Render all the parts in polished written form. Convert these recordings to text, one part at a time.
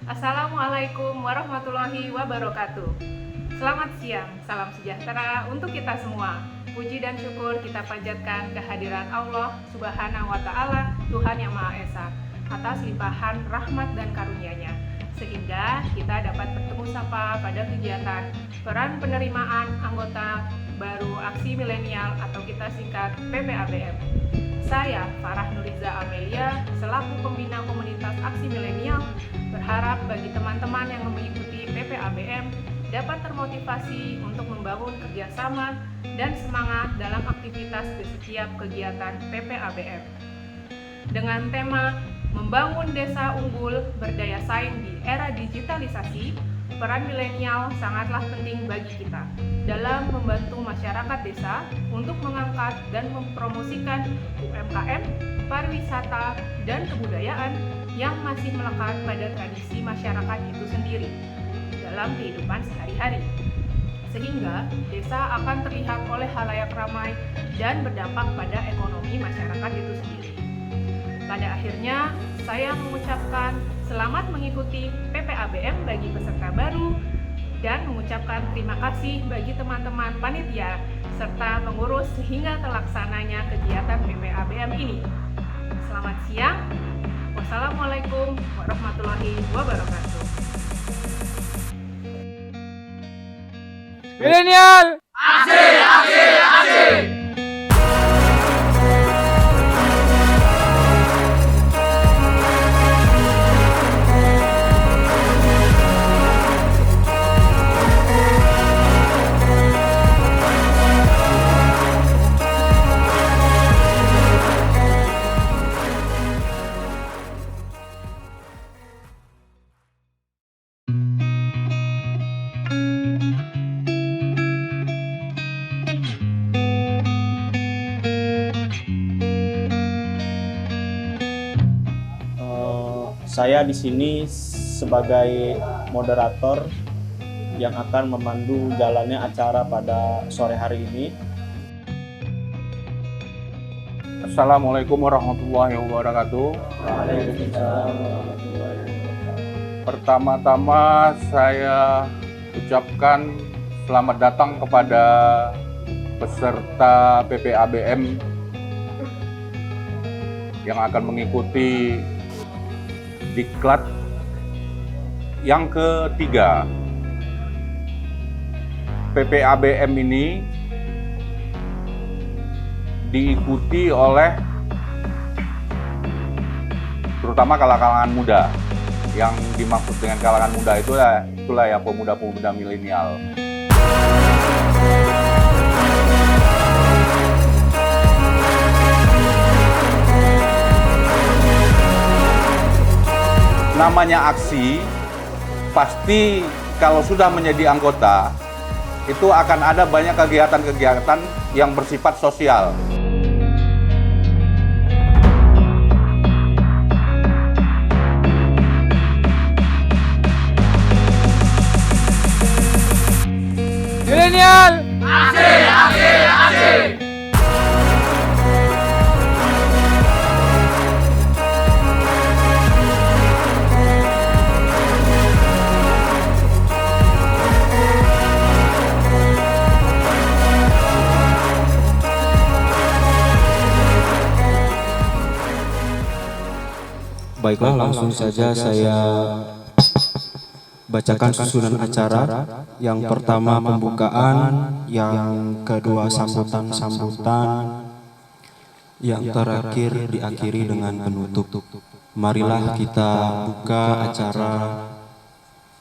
Assalamualaikum warahmatullahi wabarakatuh. Selamat siang, salam sejahtera untuk kita semua. Puji dan syukur kita panjatkan kehadiran Allah Subhanahu wa Ta'ala, Tuhan Yang Maha Esa, atas limpahan rahmat dan karunia-Nya, sehingga kita dapat bertemu sapa pada kegiatan peran penerimaan anggota baru Aksi Milenial atau kita singkat PPABM. Saya, Farah Nuriza Amelia, selaku pembina komunitas Aksi Milenial, berharap bagi teman-teman yang mengikuti PPABM dapat termotivasi untuk membangun kerjasama dan semangat dalam aktivitas di setiap kegiatan PPABM. Dengan tema Membangun Desa Unggul Berdaya Saing di Era Digitalisasi, peran milenial sangatlah penting bagi kita dalam membantu masyarakat desa untuk mengangkat dan mempromosikan UMKM, pariwisata, dan kebudayaan yang masih melekat pada tradisi masyarakat itu sendiri dalam kehidupan sehari-hari, sehingga desa akan terlihat oleh khalayak ramai dan berdampak pada ekonomi masyarakat itu sendiri. Pada akhirnya, saya mengucapkan selamat mengikuti PPABM bagi peserta baru dan mengucapkan terima kasih bagi teman-teman panitia serta pengurus sehingga terlaksananya kegiatan PPABM ini. Selamat siang. Wassalamualaikum warahmatullahi wabarakatuh. Milenial. Saya di sini sebagai moderator yang akan memandu jalannya acara pada sore hari ini. Assalamualaikum warahmatullahi wabarakatuh. Pertama-tama saya ucapkan selamat datang kepada peserta PPABM yang akan mengikuti Diklat yang ketiga. PPABM ini diikuti oleh terutama kalangan muda. Yang dimaksud dengan kalangan muda itulah ya pemuda-pemuda milenial. Namanya aksi, pasti kalau sudah menjadi anggota, itu akan ada banyak kegiatan-kegiatan yang bersifat sosial. Milenial. Baiklah, langsung saja saya bacakan susunan acara. Yang pertama pembukaan, yang kedua sambutan-sambutan, yang terakhir diakhiri dengan penutup. Marilah kita buka acara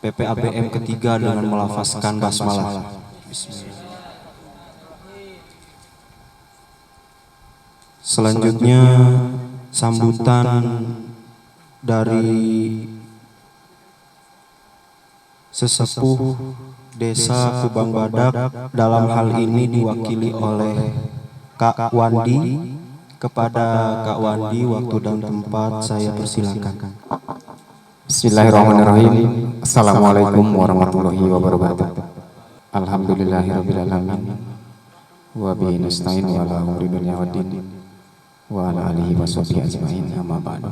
PPABM ketiga dengan melafazkan basmalah. Selanjutnya sambutan dari sesepuh Desa Kubang Badak, dalam hal ini diwakili oleh Kak Wandi. Kepada Kak Wandi, waktu dan tempat saya persilakan. Bismillahirrahmanirrahim. Assalamualaikum warahmatullahi wabarakatuh. Alhamdulillahirrahmanirrahim. Wa bihi nasta'in wa ala umuri dunya waddin wa ala alihi wa sahbihi ajma'in, amma ba'du.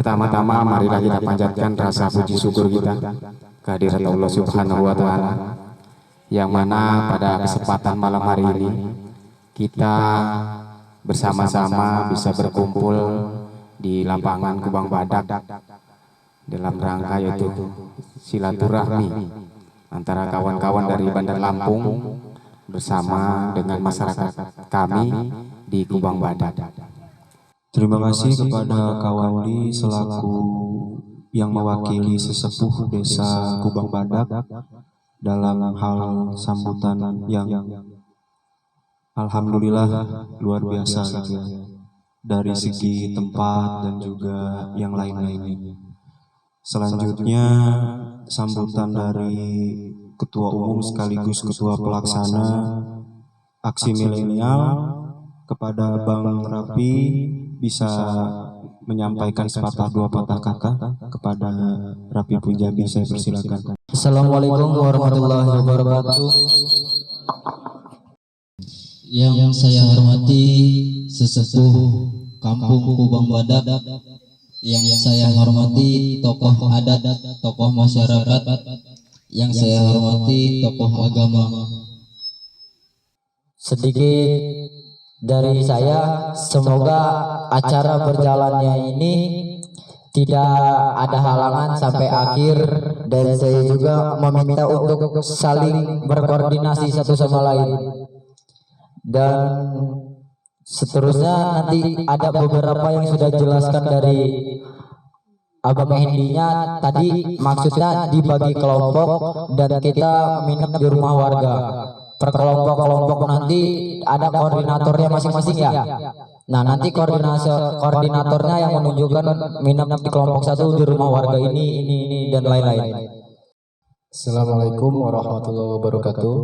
Pertama-tama marilah kita panjatkan rasa puji syukur kita kehadirat Allah Subhanahu wa taala, yang mana pada kesempatan malam hari ini kita bersama-sama bisa berkumpul di lapangan Kubang Badak dalam rangka yaitu silaturahmi antara kawan-kawan dari Bandar Lampung bersama dengan masyarakat kami di Kubang Badak. Terima kasih kepada Kak Wandi selaku yang mewakili sesepuh desa Kubang Badak dalam hal sambutan yang alhamdulillah luar biasa gitu ya, dari segi tempat dan juga yang lain-lainnya. Selanjutnya sambutan dari Ketua Umum sekaligus Ketua Pelaksana Aksi Milenial kepada Bang Rapi, bisa menyampaikan sepatah dua patah kata kepada Rapi Punjabi, saya persilakan. Assalamualaikum warahmatullahi wabarakatuh. Yang saya hormati sesepuh Kampung Kubang Badak, yang saya hormati tokoh adat, tokoh masyarakat, yang saya hormati tokoh agama. Sedikit dari saya, semoga acara berjalannya ini tidak ada halangan sampai akhir, dan saya juga meminta untuk saling berkoordinasi satu sama lain. Dan seterusnya nanti ada beberapa yang sudah jelaskan dari Abang Hendinya tadi, maksudnya dibagi kelompok dan kita minat di rumah warga. Per kelompok-kelompok nanti ada koordinatornya masing-masing ya. Nah, nanti koordinatornya yang menunjukkan minat di kelompok satu di rumah warga ini dan lain-lain. Assalamualaikum warahmatullahi wabarakatuh.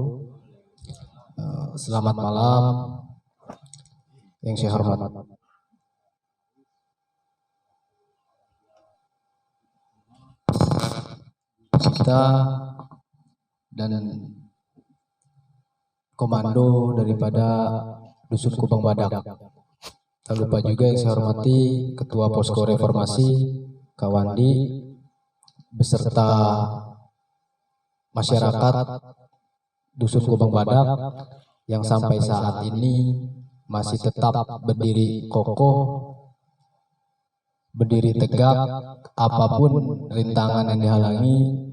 Selamat malam yang saya hormat. Kita dan komando daripada Dusun Kubang Badak. Tak lupa juga yang saya hormati Ketua Posko Reformasi Kak Wandi beserta masyarakat Dusun Kubang Badak yang sampai saat ini masih tetap berdiri kokoh, berdiri tegak, apapun rintangan yang dihalangi.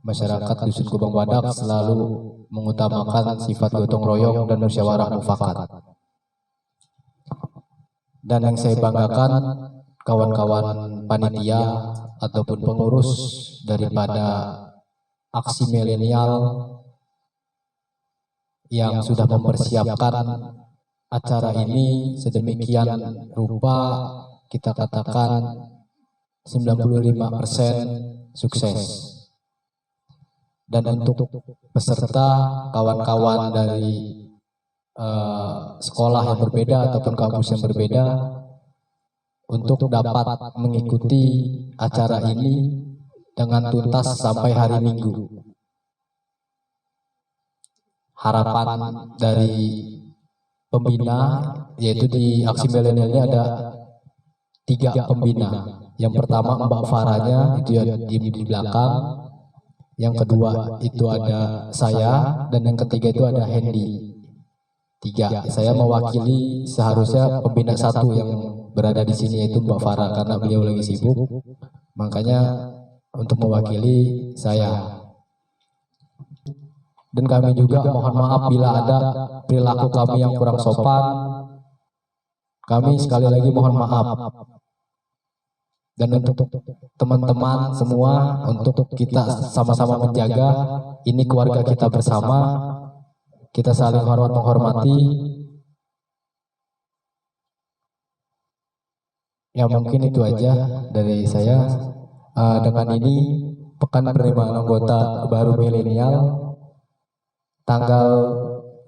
Masyarakat Dusun Kubang Badak selalu mengutamakan sifat gotong royong dan musyawarah mufakat. Dan yang saya banggakan, kawan-kawan panitia ataupun pengurus daripada Aksi Milenial yang sudah mempersiapkan acara ini sedemikian rupa, kita katakan 95% sukses. Dan untuk peserta kawan-kawan dari sekolah yang berbeda ataupun kampus yang berbeda untuk dapat mengikuti acara ini dengan tuntas sampai hari Minggu. Harapan dari pembina, yaitu di Aksi Milenial ini ada 3 pembina. Yang pertama Mbak Farahnya, itu di belakang. Yang kedua itu ada saya, dan yang ketiga itu ada Hendy. 3. Saya mewakili seharusnya pembina 1 yang berada di sini, yaitu Mbak Farah, karena beliau lagi sibuk. Makanya untuk mewakili saya. Dan kami juga mohon maaf bila ada perilaku kami yang kurang sopan. Kami sekali lagi mohon maaf. Dan untuk teman-teman semua, untuk kita sama-sama menjaga ini keluarga kita bersama, kita saling hormat menghormati. Ya mungkin itu aja dari saya. Dengan ini pekan penerimaan anggota baru milenial tanggal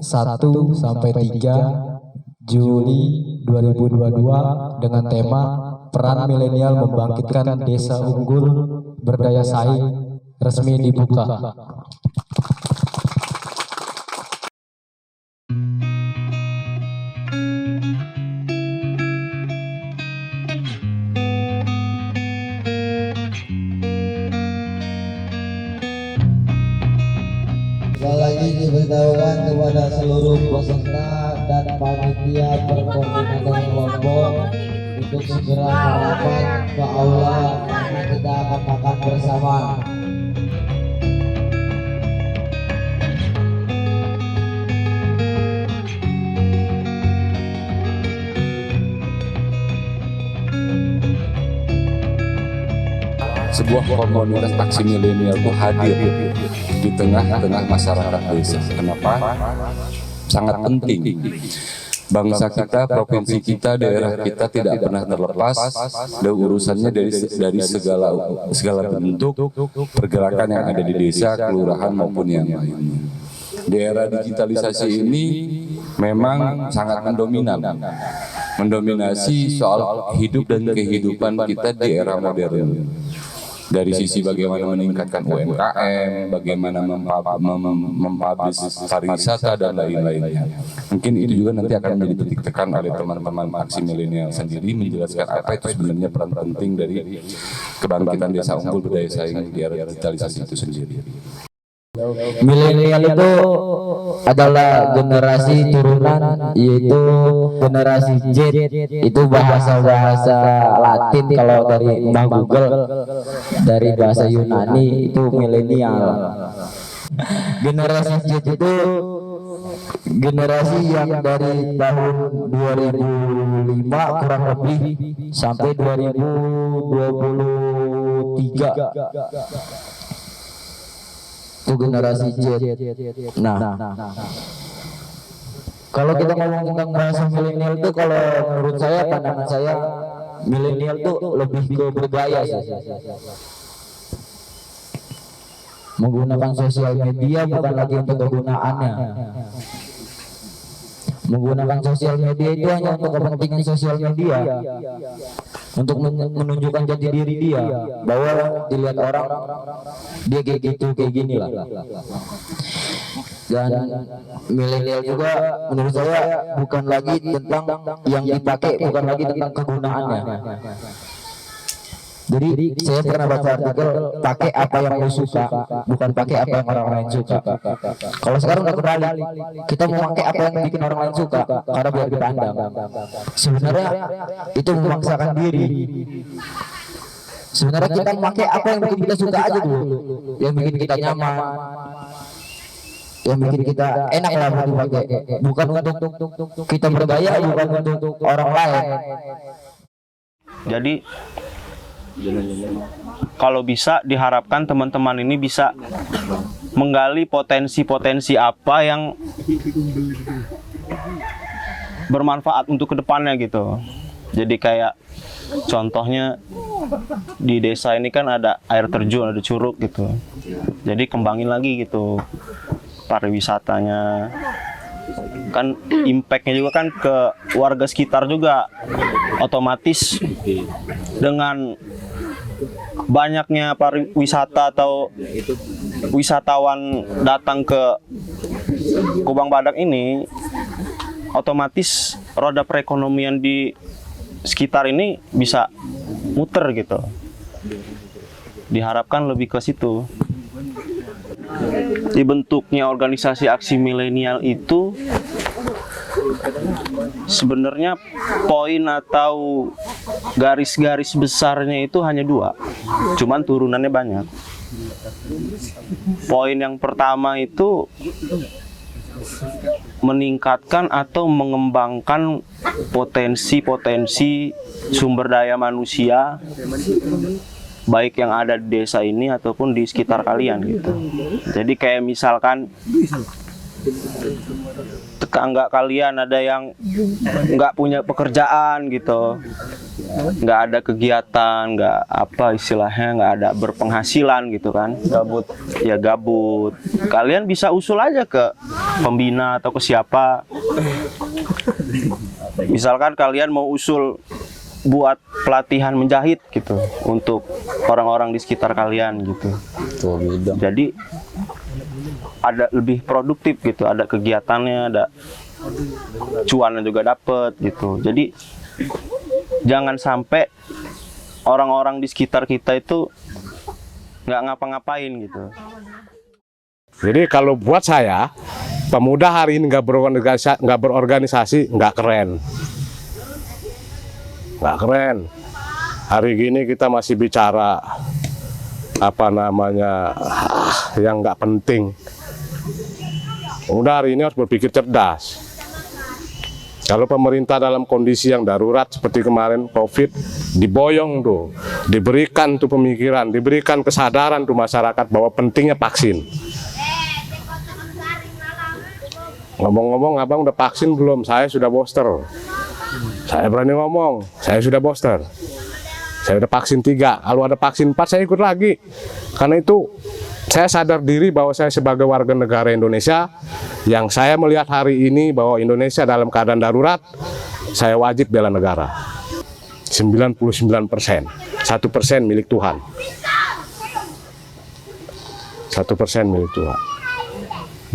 1 sampai 3 Juli 2022 dengan tema Peran Milenial Membangkitkan Desa Unggul Berdaya Saing resmi dibuka. memberitahukan kepada seluruh peserta dan panitia perkomunitas kelompok untuk segera merapat ke aula karena kita akan makan bersama. Sebuah komunitas aksi milenial itu hadir di tengah-tengah masyarakat desa. Kenapa? Sangat penting. Bangsa kita, provinsi kita, daerah kita tidak pernah terlepas dari urusannya dari segala bentuk pergerakan yang ada di desa, kelurahan maupun yang lainnya. Di era digitalisasi ini memang sangat mendominasi soal hidup dan kehidupan kita di era modern. Dari sisi bagaimana meningkatkan UMKM, bagaimana mempublish pariwisata dan lain-lainnya. Mungkin itu juga nanti akan menjadi titik tekan oleh teman-teman aksi milenial sendiri menjelaskan apa itu sebenarnya peran penting dari kebangkitan desa unggul berdaya saing di era digitalisasi itu sendiri. Milenial itu adalah generasi turunan, yaitu generasi Z. Itu bahasa-bahasa Latin kalau dari Mbah Google, dari bahasa Yunani itu milenial. Generasi Z itu generasi yang dari tahun 2005 kurang lebih sampai 2023. Itu generasi Z. Nah, kalau kita ngomong tentang bahasa milenial itu, kalau menurut saya, pandangan saya, milenial itu lebih ke bergaya sih. Menggunakan sosial media bukan lagi untuk kegunaannya. Menggunakan sosial media itu hanya untuk kepentingan sosial media, untuk menunjukkan jati diri dia, bahwa dilihat orang dia kayak gitu, kayak gini lah. Dan milenial juga menurut saya bukan lagi tentang yang dipakai, bukan lagi tentang kegunaannya. Jadi saya pernah baca artikel, pakai apa yang lu suka, bukan pakai apa yang orang lain suka. Kalau sekarang udah kebalik, kita mau pakai apa yang bikin orang lain suka karena biar dipandang. Sebenarnya itu memaksakan diri. Sebenarnya kita pakai apa yang bikin kita suka aja dulu, yang bikin kita nyaman, yang bikin kita enak lah buat dipakai. Bukan untuk kita bergaya, bukan untuk orang lain. Jadi kalau bisa diharapkan teman-teman ini bisa menggali potensi-potensi apa yang bermanfaat untuk kedepannya gitu. Jadi kayak contohnya di desa ini kan ada air terjun, ada curug gitu. Jadi kembangin lagi gitu pariwisatanya. Kan impactnya juga kan ke warga sekitar juga. Otomatis dengan banyaknya pariwisata atau wisatawan datang ke Kubang Badak ini, otomatis roda perekonomian di sekitar ini bisa muter gitu. Diharapkan lebih ke situ. Dibentuknya organisasi aksi milenial itu sebenarnya poin atau garis-garis besarnya itu hanya dua, cuman turunannya banyak. Poin yang pertama itu meningkatkan atau mengembangkan potensi-potensi sumber daya manusia, baik yang ada di desa ini ataupun di sekitar kalian gitu. Jadi kayak misalkan tetangga kalian ada yang nggak punya pekerjaan gitu, nggak ada kegiatan, nggak apa istilahnya, nggak ada berpenghasilan gitu kan, gabut. Kalian bisa usul aja ke pembina atau ke siapa. Misalkan kalian mau usul buat pelatihan menjahit gitu untuk orang-orang di sekitar kalian gitu. Jadi ada lebih produktif gitu, ada kegiatannya, ada cuannya juga dapet gitu. Jadi jangan sampai orang-orang di sekitar kita itu nggak ngapa-ngapain gitu. Jadi kalau buat saya pemuda hari ini nggak berorganisasi, nggak keren. Nggak keren. Hari gini kita masih bicara apa namanya yang nggak penting. Pemuda hari ini harus berpikir cerdas. Kalau pemerintah dalam kondisi yang darurat seperti kemarin COVID, diboyong tuh, diberikan tuh pemikiran, diberikan kesadaran tuh masyarakat bahwa pentingnya vaksin. Ngomong-ngomong, abang udah vaksin belum? Saya sudah booster. Saya berani ngomong, saya sudah booster. Saya udah vaksin 3, kalau ada vaksin 4 saya ikut lagi. Karena itu saya sadar diri bahwa saya sebagai warga negara Indonesia, yang saya melihat hari ini bahwa Indonesia dalam keadaan darurat, saya wajib bela negara. 99%, 1% milik Tuhan. 1% milik Tuhan.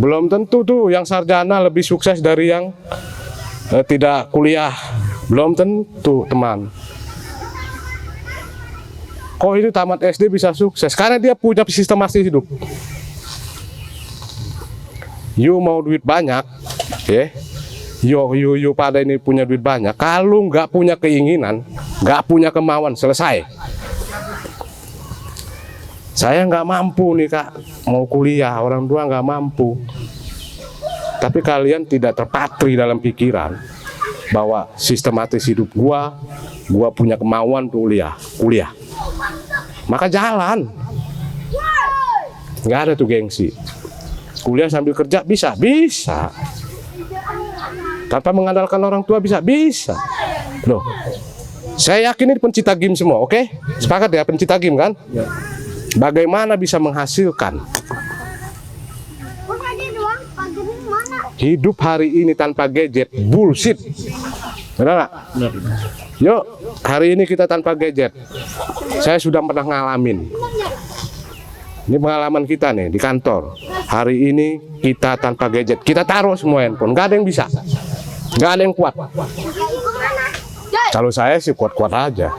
Belum tentu tuh yang sarjana lebih sukses dari yang tidak kuliah. Belum tentu, teman. Kok itu tamat SD bisa sukses? Karena dia punya sistematis hidup. You mau duit banyak, ya? You pada ini punya duit banyak. Kalau nggak punya keinginan, nggak punya kemauan, selesai. Saya nggak mampu nih kak, mau kuliah, orang tua nggak mampu. Tapi kalian tidak terpatri dalam pikiran bahwa sistematis hidup gua punya kemauan kuliah. Maka jalan. Nggak ada tuh gengsi. Kuliah sambil kerja bisa. Tanpa mengandalkan orang tua bisa. Loh, saya yakin ini pencipta game semua, oke? Sepakat ya, pencipta game kan? Bagaimana bisa menghasilkan hidup hari ini tanpa gadget? Bullshit. Benar nggak? Yuk, hari ini kita tanpa gadget. Saya sudah pernah ngalamin. Ini pengalaman kita nih di kantor. Hari ini kita tanpa gadget. Kita taruh semua handphone. Nggak ada yang bisa. Nggak ada yang kuat. Kalau saya sih kuat-kuat aja.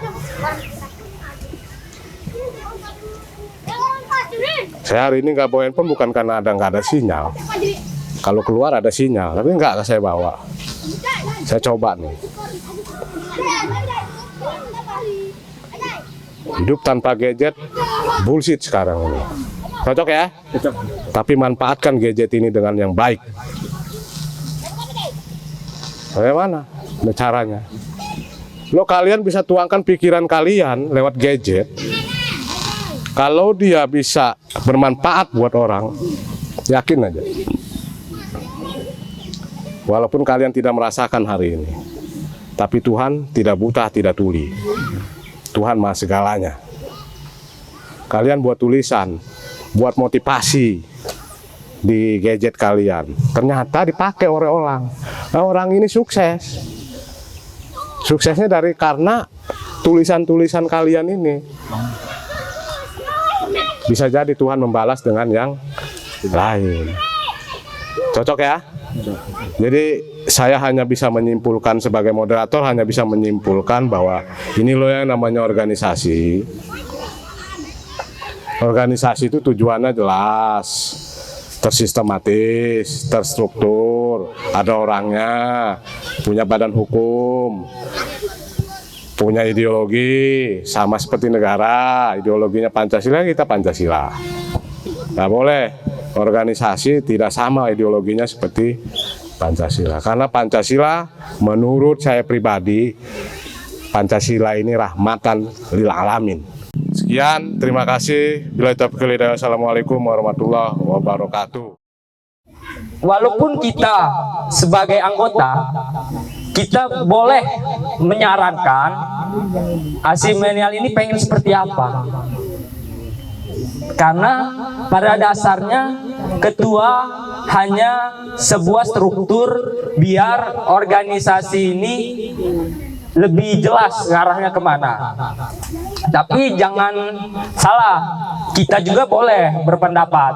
Saya hari ini nggak bawa handphone bukan karena nggak ada sinyal. Kalau keluar ada sinyal, tapi nggak saya bawa. Saya coba nih. Hidup tanpa gadget, bullshit sekarang ini. Cocok ya? Cocok. Tapi manfaatkan gadget ini dengan yang baik. Bagaimana caranya? Lo kalian bisa tuangkan pikiran kalian lewat gadget. Kalau dia bisa bermanfaat buat orang, yakin aja. Walaupun kalian tidak merasakan hari ini, tapi Tuhan tidak buta, tidak tuli. Tuhan Maha segalanya. Kalian buat tulisan, buat motivasi di gadget kalian. Ternyata dipakai oleh orang. Nah, orang ini sukses. Suksesnya karena tulisan-tulisan kalian ini. Bisa jadi Tuhan membalas dengan yang lain. Cocok ya? Jadi saya hanya bisa menyimpulkan sebagai moderator, hanya bisa menyimpulkan bahwa ini loh yang namanya organisasi. Organisasi itu tujuannya jelas, tersistematis, terstruktur, ada orangnya, punya badan hukum, punya ideologi, sama seperti negara, ideologinya Pancasila, kita Pancasila. Nggak boleh organisasi tidak sama ideologinya seperti Pancasila. Karena Pancasila menurut saya pribadi, Pancasila ini rahmatan lil alamin. Sekian, terima kasih. Billahi taufiq wal hidayah. Assalamualaikum warahmatullahi wabarakatuh. Walaupun kita sebagai anggota, kita boleh menyarankan asimilenial ini pengen seperti apa. Karena pada dasarnya ketua hanya sebuah struktur biar organisasi ini lebih jelas arahnya kemana. Tapi jangan salah, kita juga boleh berpendapat.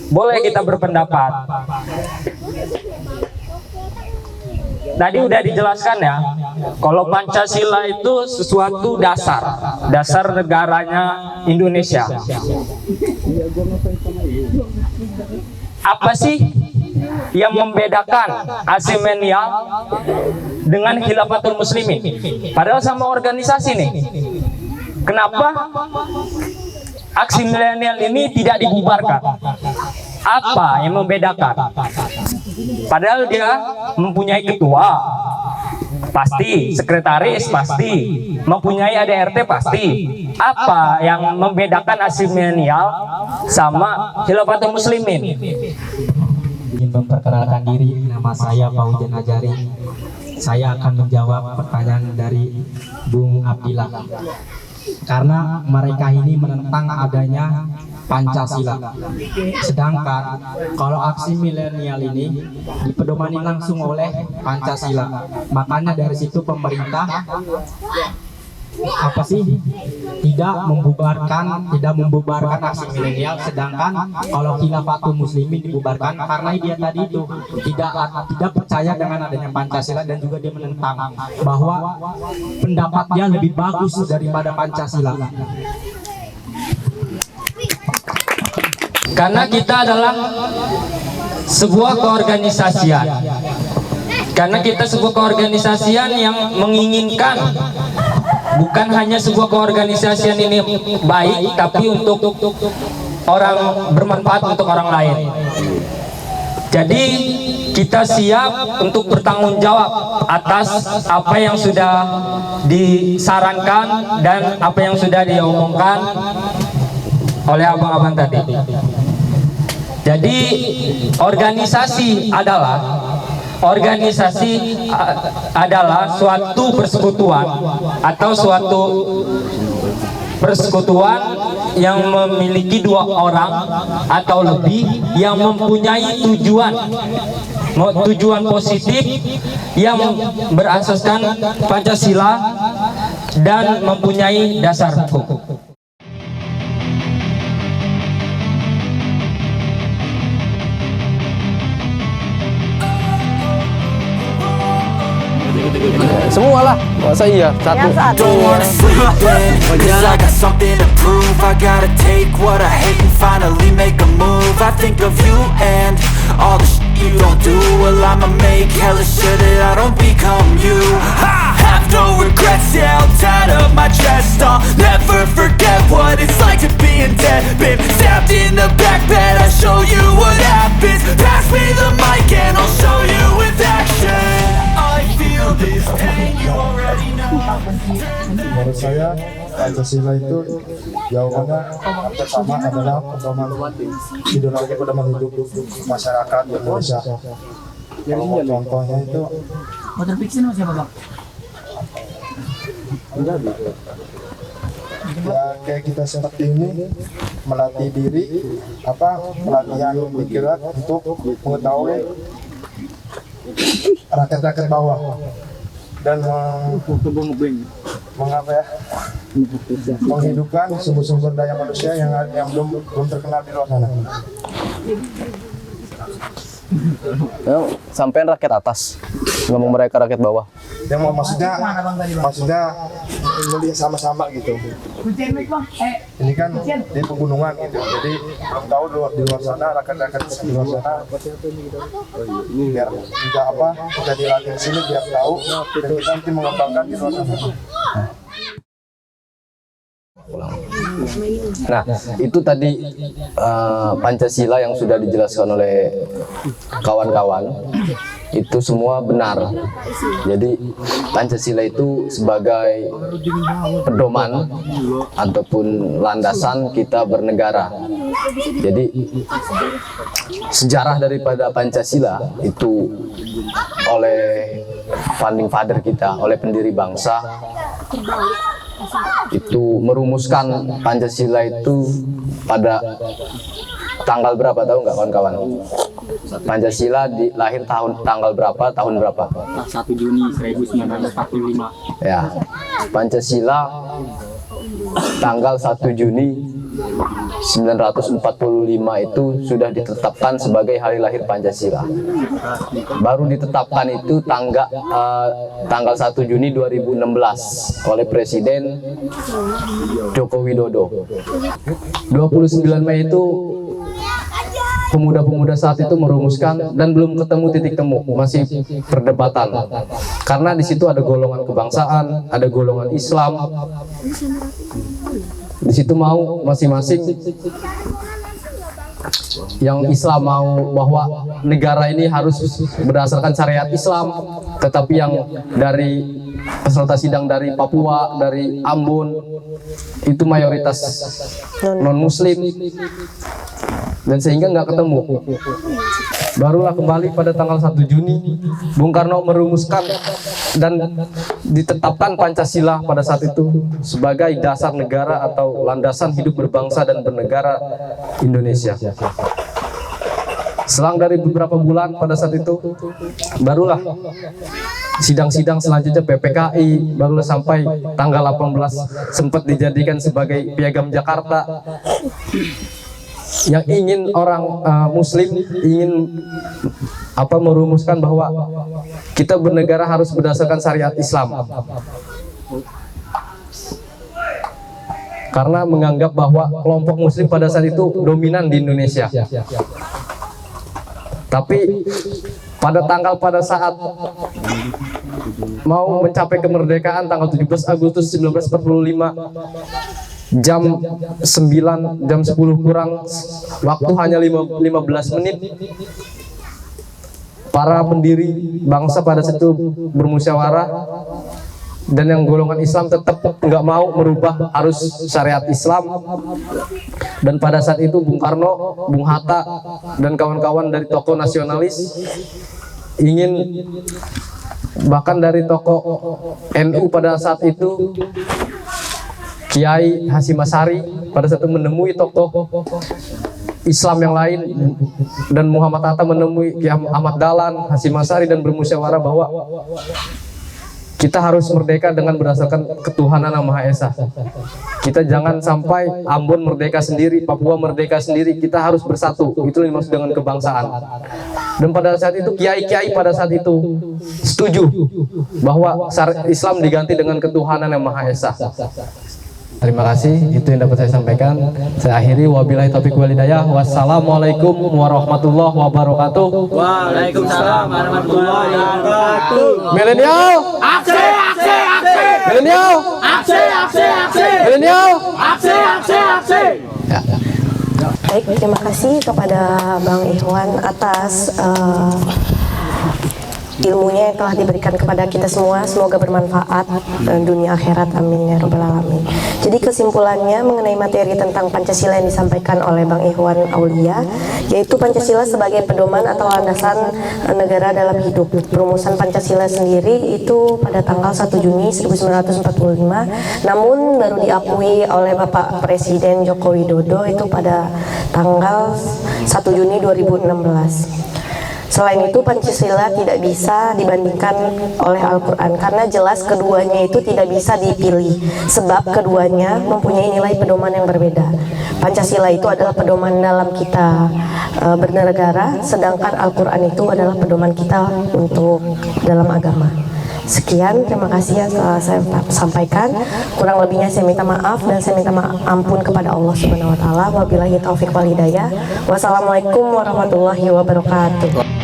Boleh kita berpendapat. Tadi udah dijelaskan ya, kalau Pancasila itu sesuatu dasar negaranya Indonesia. Apa sih yang membedakan Aksimilenial dengan Khilafatul Muslimin? Padahal sama organisasi nih. Kenapa Aksimilenial ini tidak dibubarkan? Apa yang membedakan? Padahal dia mempunyai ketua, pasti, sekretaris pasti, mempunyai ADRT pasti. Apa yang membedakan Aksimilenial sama Khilafatul Muslimin? Ingin memperkenalkan diri, nama saya Fauzan Ajari. Saya akan menjawab pertanyaan dari Bung Abdillah. Karena mereka ini menentang adanya Pancasila. Sedangkan kalau Aksimilenial ini dipedomani langsung oleh Pancasila. Makanya dari situ pemerintah tidak membubarkan Aksimilenial, sedangkan kalau Khilafatul Muslimin dibubarkan karena dia tadi itu tidak percaya dengan adanya Pancasila, dan juga dia menentang bahwa pendapatnya lebih bagus daripada Pancasila. Karena kita adalah sebuah keorganisasian. Karena kita sebuah keorganisasian yang menginginkan bukan hanya sebuah keorganisasian ini baik, tapi untuk orang, bermanfaat untuk orang lain. Jadi kita siap untuk bertanggung jawab atas apa yang sudah disarankan dan apa yang sudah diomongkan oleh abang-abang tadi. Jadi organisasi adalah suatu persekutuan atau suatu persekutuan yang memiliki 2 orang atau lebih yang mempunyai tujuan positif yang berasaskan Pancasila dan mempunyai dasar hukum. Semua lah, masa iya satu. Don't wanna sleep in, 'cause I got something to prove. I gotta take what I hate and finally make a move. I think of you and all the shit you don't do. Well, I'ma make hella sure that I don't become you. I have no regrets, yeah, I'll tie up my chest. I'll never forget what it's like to be in debt. Been stabbed in the back bed, I'll show you what happens. Pass me the mic and I'll show you with action. I feel this pain, you already know. Menurut saya Pancasila itu jawabannya hampir sama, adalah pedoman ideologi pedoman hidup masyarakat Indonesia. Kalau contohnya itu ya kayak kita seperti ini melatih diri, pelatihan pikiran untuk mengetahui rakyat-rakyat bawah dan menghidupkan sumber-sumber daya manusia yang belum terkenal di luar sana. Sampean rakyat atas, ngomong mereka rakyat bawah. Yang maksudnya melihat sama-sama gitu. Ini kan di pegunungan gitu, jadi belum tahu di luar sana rakyat-rakyat di luar sana. Biar kita dilatih di sini biar tahu dan kita nanti mengembangkan di luar sana. Nah, itu tadi Pancasila yang sudah dijelaskan oleh kawan-kawan, itu semua benar. Jadi Pancasila itu sebagai pedoman ataupun landasan kita bernegara. Jadi sejarah daripada Pancasila itu oleh founding father kita, oleh pendiri bangsa, itu merumuskan Pancasila itu pada tanggal berapa, tahu nggak kawan-kawan? Pancasila lahir tanggal berapa, tahun berapa? 1 Juni 1945. Ya, Pancasila tanggal 1 Juni 1945 itu sudah ditetapkan sebagai hari lahir Pancasila. Baru ditetapkan itu tanggal 1 Juni 2016 oleh Presiden Joko Widodo. 29 Mei itu pemuda-pemuda saat itu merumuskan dan belum ketemu titik temu, masih perdebatan. Karena di situ ada golongan kebangsaan, ada golongan Islam. Di situ mau masing-masing. Yang Islam mau bahwa negara ini harus berdasarkan syariat Islam, tetapi yang dari peserta sidang dari Papua, dari Ambon itu mayoritas non-Muslim, dan sehingga nggak ketemu. Barulah kembali pada tanggal 1 Juni Bung Karno merumuskan dan ditetapkan Pancasila pada saat itu sebagai dasar negara atau landasan hidup berbangsa dan bernegara Indonesia. Selang dari beberapa bulan pada saat itu barulah sidang-sidang selanjutnya PPKI, barulah sampai tanggal 18 sempat dijadikan sebagai Piagam Jakarta. Yang ingin orang Muslim ingin merumuskan bahwa kita bernegara harus berdasarkan syariat Islam, karena menganggap bahwa kelompok Muslim pada saat itu dominan di Indonesia. Tapi pada saat mau mencapai kemerdekaan tanggal 17 Agustus 1945 jam 9, jam 10 kurang, waktu hanya 15 menit, para pendiri bangsa pada situ bermusyawarah, dan yang golongan Islam tetap nggak mau merubah arus syariat Islam. Dan pada saat itu Bung Karno, Bung Hatta, dan kawan-kawan dari tokoh nasionalis ingin, bahkan dari tokoh NU pada saat itu Kiai Hasyim Asy'ari pada saat itu menemui tokoh Islam yang lain, dan Muhammad Hatta menemui Kiai Ahmad Dahlan, Hasyim Asy'ari, dan bermusyawarah bahwa kita harus merdeka dengan berdasarkan ketuhanan Yang Maha Esa. Kita jangan sampai Ambon merdeka sendiri, Papua merdeka sendiri, kita harus bersatu. Itu yang dimaksud dengan kebangsaan. Dan pada saat itu kiai-kiai pada saat itu setuju bahwa Islam diganti dengan ketuhanan Yang Maha Esa. Terima kasih, itu yang dapat saya sampaikan. Saya akhiri, wabillahi taufiq wal hidayah. Wassalamualaikum warahmatullahi wabarakatuh. Waalaikumsalam warahmatullahi wabarakatuh. Milenial, Aksi, aksi, aksi. milenial, Aksi, aksi, aksi. milenial. Aksi, aksi, aksi. Baik, terima kasih kepada Bang Ikhwan atas ilmunya yang telah diberikan kepada kita semua. Semoga bermanfaat dunia akhirat, amin ya rabbal alamin. Jadi kesimpulannya mengenai materi tentang Pancasila yang disampaikan oleh Bang Ikhwan Aulia, yaitu Pancasila sebagai pedoman atau landasan negara dalam hidup. Perumusan Pancasila sendiri itu pada tanggal 1 Juni 1945, namun baru diakui oleh Bapak Presiden Joko Widodo itu pada tanggal 1 Juni 2016. Selain itu Pancasila tidak bisa dibandingkan oleh Al-Quran karena jelas keduanya itu tidak bisa dipilih, sebab keduanya mempunyai nilai pedoman yang berbeda. Pancasila itu adalah pedoman dalam kita bernegara, sedangkan Al-Quran itu adalah pedoman kita untuk dalam agama. Sekian, terima kasih yang telah saya sampaikan. Kurang lebihnya saya minta maaf dan saya minta ampun kepada Allah Subhanahu wa taala. Wabillahi taufiq wal hidayah. Wassalamualaikum warahmatullahi wabarakatuh.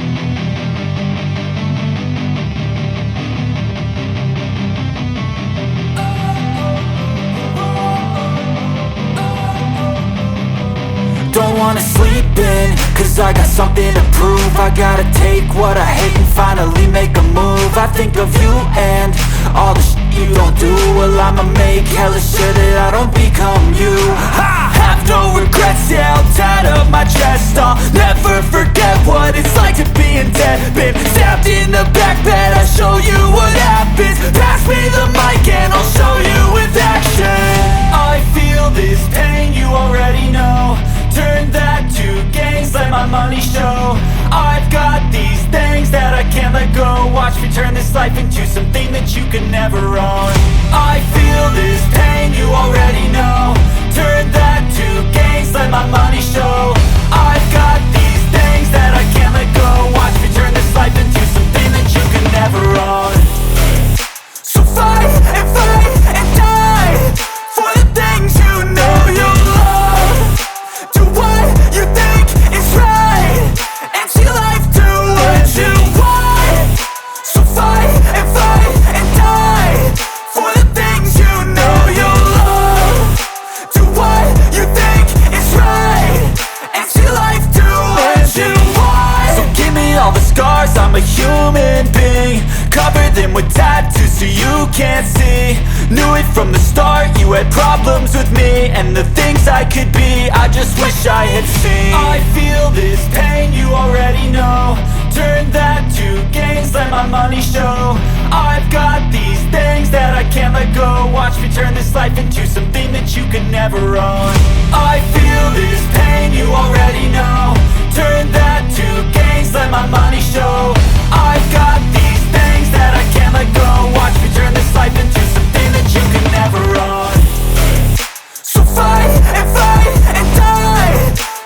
Don't wanna sleep in, cause I got something to prove. I gotta take what I hate and finally make a move. I think of you and all the shit you don't do. Well, I'ma make hella sure that I don't become you. I have no regrets, yeah, I'll tie up my chest. I'll never forget what it's like to be in debt. Been stabbed in the back bed, I'll show you what happens. Pass me the mic and I'll show you with action. I feel this pain, you already know. Turn that to gains, let my money show. I've got these things that I can't let go. Watch me turn this life into something that you can never own. I feel this pain, you already know. Turn that to gains, let my money show. I've got these things that I can't let go. Watch me turn this life into something that you can never own. So fight and die for the things you know you love. Do what you think is right. I'm a human being. Cover them with tattoos so you can't see. Knew it from the start, you had problems with me and the things I could be, I just wish I had seen. I feel this pain, you already know. Turn that to gains, let my money show. I've got these things that I can't let go. Watch me turn this life into something that you can never own. I feel this pain, you already know. Turn that to gains, let my money show. I've got these things that I can't let go. Watch me turn this life into something that you can never own. So fight and die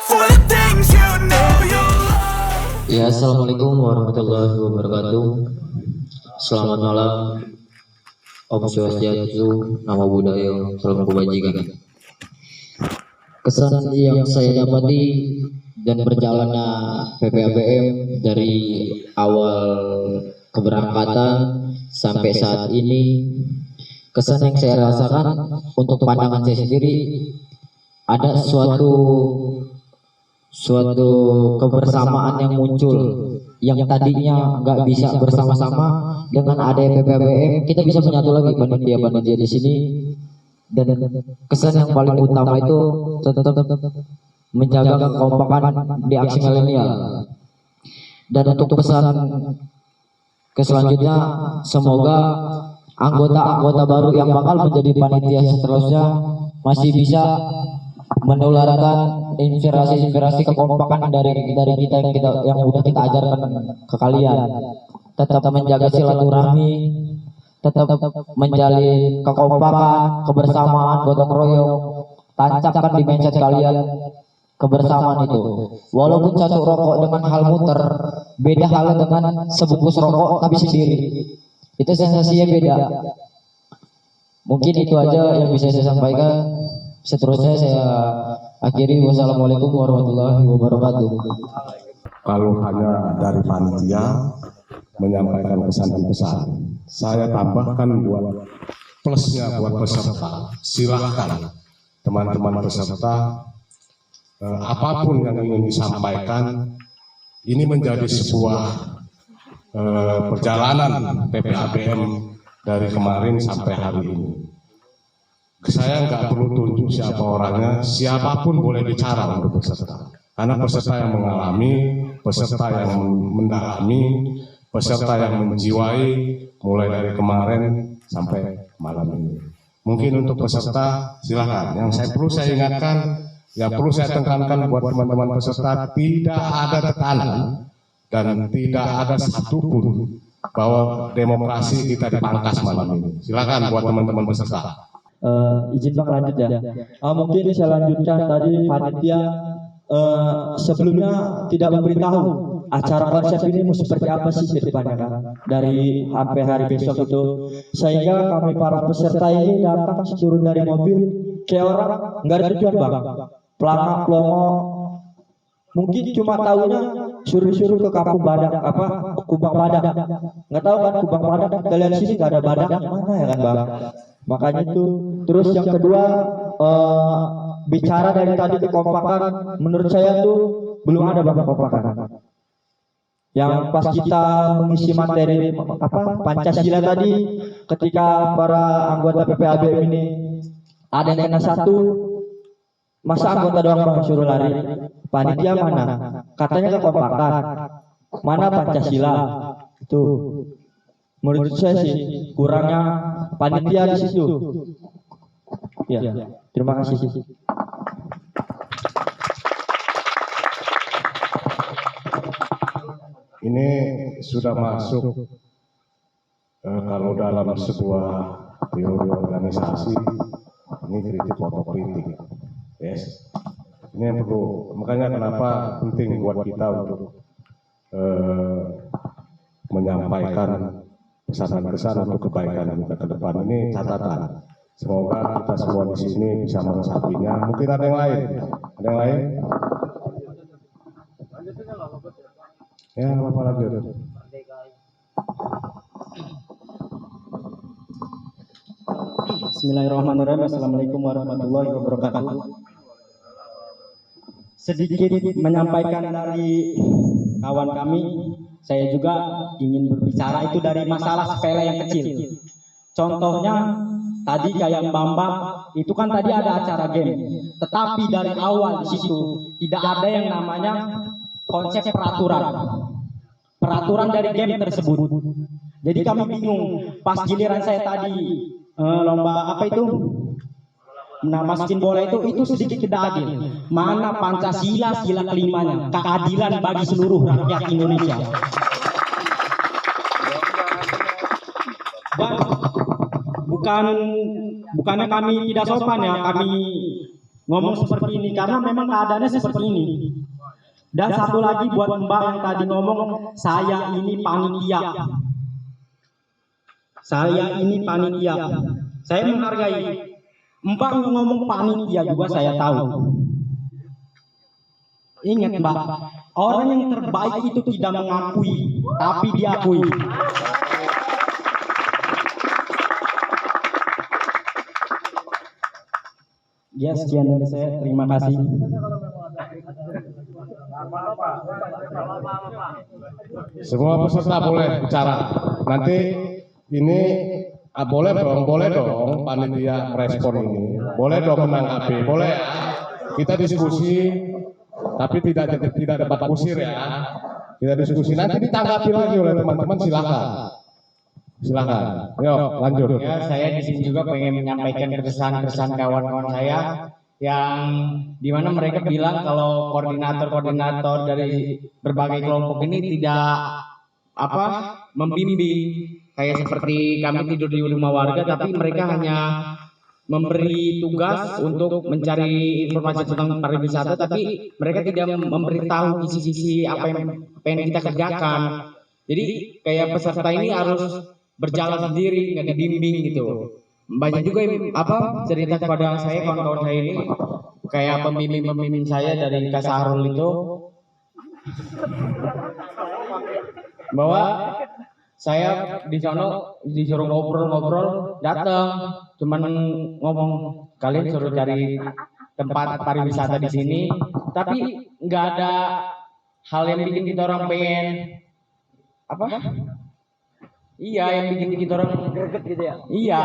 for the things you know you love. Ya, assalamualaikum warahmatullahi wabarakatuh. Selamat malam. Om Swastiastu, Namo Buddhaya, Salam Kebajikan. Kesan yang saya dapati dan perjalanan PPABM dari awal keberangkatan sampai saat ini, kesan yang saya rasakan untuk pandangan saya sendiri, ada suatu kebersamaan yang muncul yang tadinya nggak bisa bersama-sama. Dengan adanya PPABM kita bisa menyatu lagi panitia di sini, dan kesan yang paling utama itu tetap menjaga kekompakan di aksi milenial. Dan untuk pesan selanjutnya, semoga anggota-anggota baru yang bakal menjadi panitia seterusnya masih bisa menularkan inspirasi kekompakan dari kita yang udah kita ajarkan ke kalian. Tetap menjaga silaturahmi, tetap menjalin kekompakan, kebersamaan, gotong royong, tancapkan di mindset kalian kebersamaan itu. Walaupun satu rokok dengan hal muter, beda halnya dengan sebungkus rokok tapi sendiri. Itu sensasinya beda. Mungkin itu aja yang bisa saya sampaikan. Seterusnya saya akhiri. Wassalamualaikum warahmatullahi wabarakatuh. Kalau hanya dari panitia menyampaikan pesan dan pesan, saya tambahkan buat plusnya buat peserta. Silahkan teman-teman peserta, apapun yang ingin disampaikan, ini menjadi sebuah perjalanan PPABM dari kemarin sampai hari ini. Saya nggak perlu tunjuk siapa orangnya, siapapun boleh bicara untuk peserta. Karena peserta yang mengalami, peserta yang mendalami, peserta yang menjiwai mulai dari kemarin sampai malam ini. Mungkin untuk peserta silakan. Yang saya ingatkan, yang perlu saya tekankan buat teman-teman peserta, tidak ada tekanan dan tidak ada satupun bahwa demokrasi kita dipangkas malam ini. Silakan buat teman-teman peserta. Izin Bang lanjut ya. Mungkin saya lanjutkan tadi panitia sebelumnya tidak memberitahu acara konsep ini mau seperti apa sih ke depannya kan, dari sampai hari besok itu, sehingga kami para peserta ini datang turun dari mobil kayak orang nggak ada tujuan Bang, pelangak pelongo, mungkin cuma tahunya suruh-suruh ke kampung Badak Kubang Badak, nggak tahu kan Kubang Badak, kalian sini nggak ada badak mana ya kan Bang. Makanya itu. Terus yang kedua, bicara dari tadi kekompakan, menurut saya tuh belum ada Bang kekompakan. Yang pas kita mengisi materi Pancasila tadi, ketika para anggota PPABM ini ada yang kena satu, masa anggota doang Bang suruh lari? Panitia mana? Katanya kekompakan. Mana Pancasila? Itu menurut saya sih kurangnya panitia di situ. Ya, terima kasih. Ini sudah masuk kalau dalam sebuah teori organisasi, ini kritik otokritik. Yes. Ini yang perlu, makanya kenapa penting buat kita untuk menyampaikan pesan-pesan untuk kebaikan kita ke depan. Ini catatan. Semoga kita semua di sini bisa meresapinya. Mungkin ada yang lain. Ada yang lain? Ya, apa lanjut? Bismillahirrahmanirrahim. Assalamualaikum warahmatullahi wabarakatuh. Sedikit menyampaikan dari kawan kami saya juga ingin berbicara itu dari masalah sepele yang kecil. Contohnya tadi kayak Mbak itu kan tadi ada acara game, tetapi dari awal di situ tidak ada yang namanya konsep peraturan dari game tersebut. Jadi kami bingung pas giliran saya tadi lomba apa itu, nah masukin bola itu sedikit tidak adil. Mana Pancasila sila kelimanya, keadilan bagi seluruh rakyat Indonesia. Bukannya kami tidak sopan ya, kami ngomong seperti ini karena memang keadaannya seperti ini. Dan satu lagi buat Mbak yang tadi ngomong, saya ini panitia. Saya menghargai. Mbak ngomong panitia juga saya tahu. Ingat Mbak, orang yang terbaik itu tidak mengakui, tapi diakui. Ya, sekian dari saya. Terima kasih. Semua peserta boleh bicara. Nanti ini boleh dong panitia respon ini. Boleh dong menanggapi. Boleh. Kita diskusi, tapi tidak dapat kusir ya. Kita diskusi. Nanti ditanggapi lagi oleh teman-teman. Silakan. Yuk, lanjut. Ya, saya di sini juga pengen menyampaikan keresahan kawan-kawan saya yang dimana mereka bilang kalau koordinator dari berbagai kelompok ini tidak membimbing, kayak seperti kami tidur di rumah warga, tapi mereka hanya memberi tugas untuk mencari informasi tentang pariwisata, tapi mereka tidak memberitahu isi-isi apa yang pengen kita kerjakan. Jadi kayak peserta ini harus berjalan sendiri, nggak dibimbing gitu. Banyak juga yang cerita kepada saya, kawan-kawan saya ini, kayak pembimbing saya dari Kak Sahrul itu, bahwa saya di sana disuruh ngobrol, datang, cuman ngomong kalian suruh cari tempat pariwisata di sini, tapi nggak ada hal yang bikin kita orang pengen Iya, yang bikin kita orang greget gitu ya. Iya.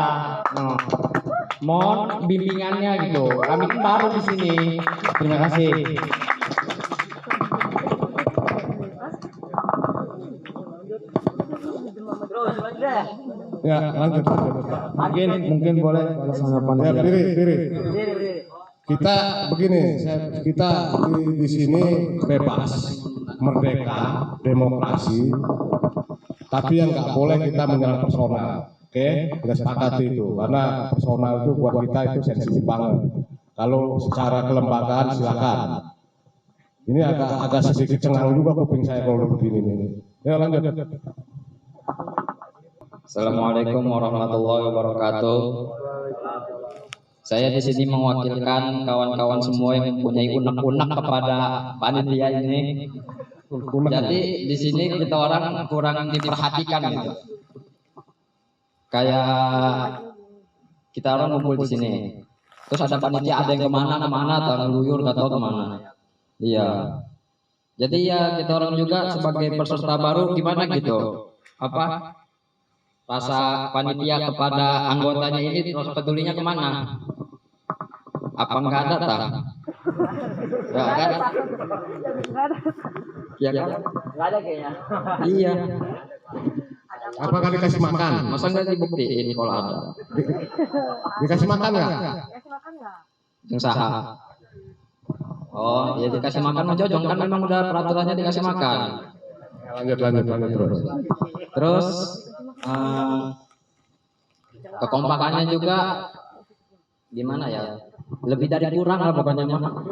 Mohon bimbingannya gitu. Kami kan baru di sini. Terima kasih. Ya, lanjut. Mungkin boleh ya, diri. Kita begini, kita di sini bebas, merdeka, demokrasi. Tapi yang nggak boleh kita menyerang personal, oke? Kita sepakati itu, karena personal itu buat kita itu sensitif banget. Kalau secara kelembagaan silakan. Ini agak sedikit cengang juga kuping saya kalau begini nih. Ya lanjut. Assalamualaikum warahmatullahi wabarakatuh. Saya di sini mewakilkan kawan-kawan semua yang mempunyai unek-unek kepada panitia ini. Jadi di sini kita orang kurang diperhatikan gitu. Kayak kita orang ngumpul di sini, terus ada panitia ada yang kemana, atau ngeluyur nggak tahu kemana. Iya. Jadi ya kita orang juga sebagai peserta baru gimana gitu, rasa panitia kepada anggotanya ini terus pedulinya kemana? Apa nggak ada tak? Ya kan? Ya kan? Nggak ada kayaknya. Iya. Apakah dikasih makan? Masa nggak dibuktiin kalau ada? Dikasih makan nggak? Yang sah. Oh, ya dikasih makan mah jojong kan memang udah peraturannya dikasih makan. Lanjut terus. Terus kekompakannya juga gimana ya? Lebih dari kurang lah pokoknya mah.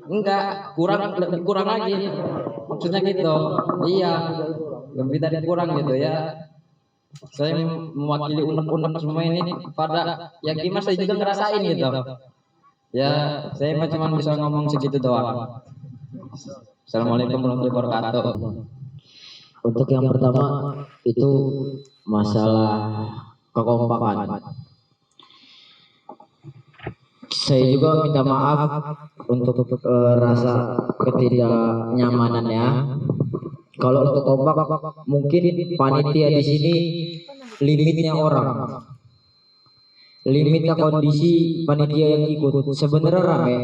Enggak, kurang lagi. Maksudnya gitu. Iya. Lebih dari kurang gitu ya. Saya mewakili unek-unek semua ini pada ya gimana saya juga ngerasain gitu. Ya, saya cuma bisa ngomong segitu doang. Assalamualaikum warahmatullahi wabarakatuh. Untuk yang pertama itu masalah kekompakan. Saya juga minta maaf untuk rasa ketidaknyamanan ya. Kalau untuk kompak mungkin panitia di sini limitnya orang, limitnya kondisi panitia yang ikut. Sebenarnya rame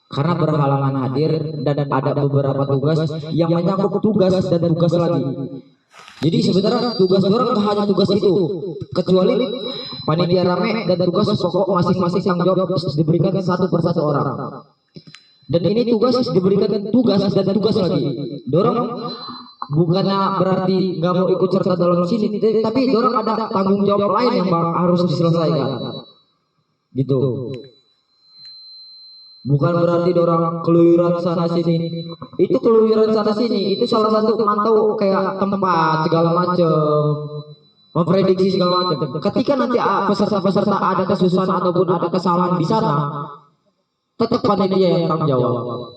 karena berhalangan hadir dan ada beberapa tugas yang menyangkut tugas dan tugas lagi. Jadi sebenarnya tugas orang nggak hanya tugas itu, kecuali panitia rame dan tugas pokok masing-masing tanggung jawab diberikan satu persatu orang. Dan ini tugas diberikan tugas dan tugas lagi. Dorong bukannya berarti nggak mau ikut serta dalam sini, tapi dorong ada tanggung jawab lain yang harus diselesaikan. Gitu. Bukan berarti dorong keluyuran sana sini. Itu keluyuran sana sini itu salah satu mantau kayak tempat segala macam, memprediksi segala macam. Ketika nanti peserta-peserta ada kesusahan ataupun ada kesalahan di sana, tetap panitia yang tanggung jawab.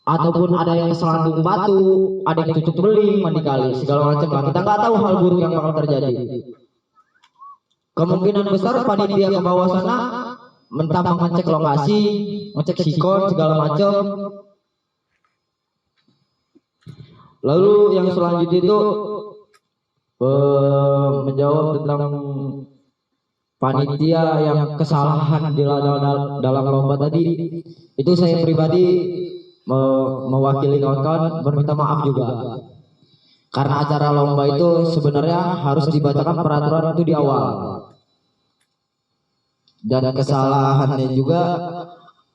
Ataupun ada yang selandung batu, ada yang tutup beling, mandi kali, segala macam lah. Kita nggak tahu hal buruk yang bakal terjadi. Kemungkinan besar panitia ke bawah sana mentah mengecek lokasi, ngecek sikon segala macam. Lalu yang selanjutnya itu menjawab tentang panitia yang kesalahan di dalam lomba tadi. Itu saya pribadi mewakili kawan-kawan berminta maaf juga. Karena acara lomba itu sebenarnya harus dibacakan peraturan itu di awal. Dan kesalahannya juga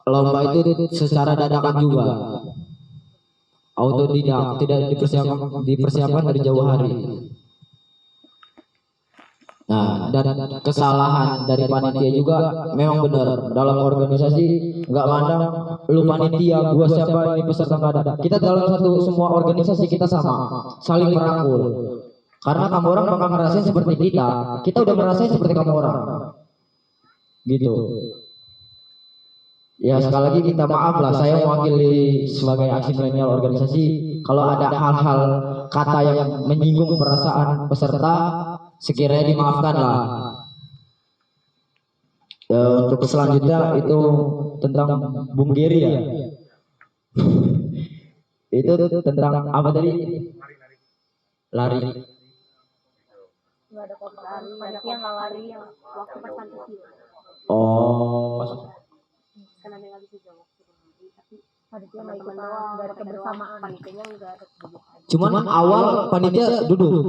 lomba itu secara dadakan juga, autodidak, tidak dipersiapkan dari jauh hari. Nah, dan kesalahan dari panitia juga memang benar. Dalam organisasi nggak mandang lu panitia, gua siapa, ini peserta nggak ada. Kita dalam semua organisasi kita sama, saling merangkul. Karena kamu orang bakal ngerasain seperti kita udah ngerasain seperti kamu orang. Gitu. Ya sekali lagi minta maaf lah, saya mewakili sebagai aksi milenial organisasi. Kalau ada hal-hal kata yang menyinggung perasaan peserta, sekiranya dimaafkan lah. Ya, untuk selanjutnya itu tentang Bung Geri ya. Itu tentang apa tadi? Lari. Nggak ada lari, panitia nggak lari waktu pas Pancasila. Oh. Karena dia nggak bisa jawab, tapi panitia nggak ikut doang, nggak ada kebersamaan. Panitianya nggak ada kebersamaan. Cuman awal panitia duduk.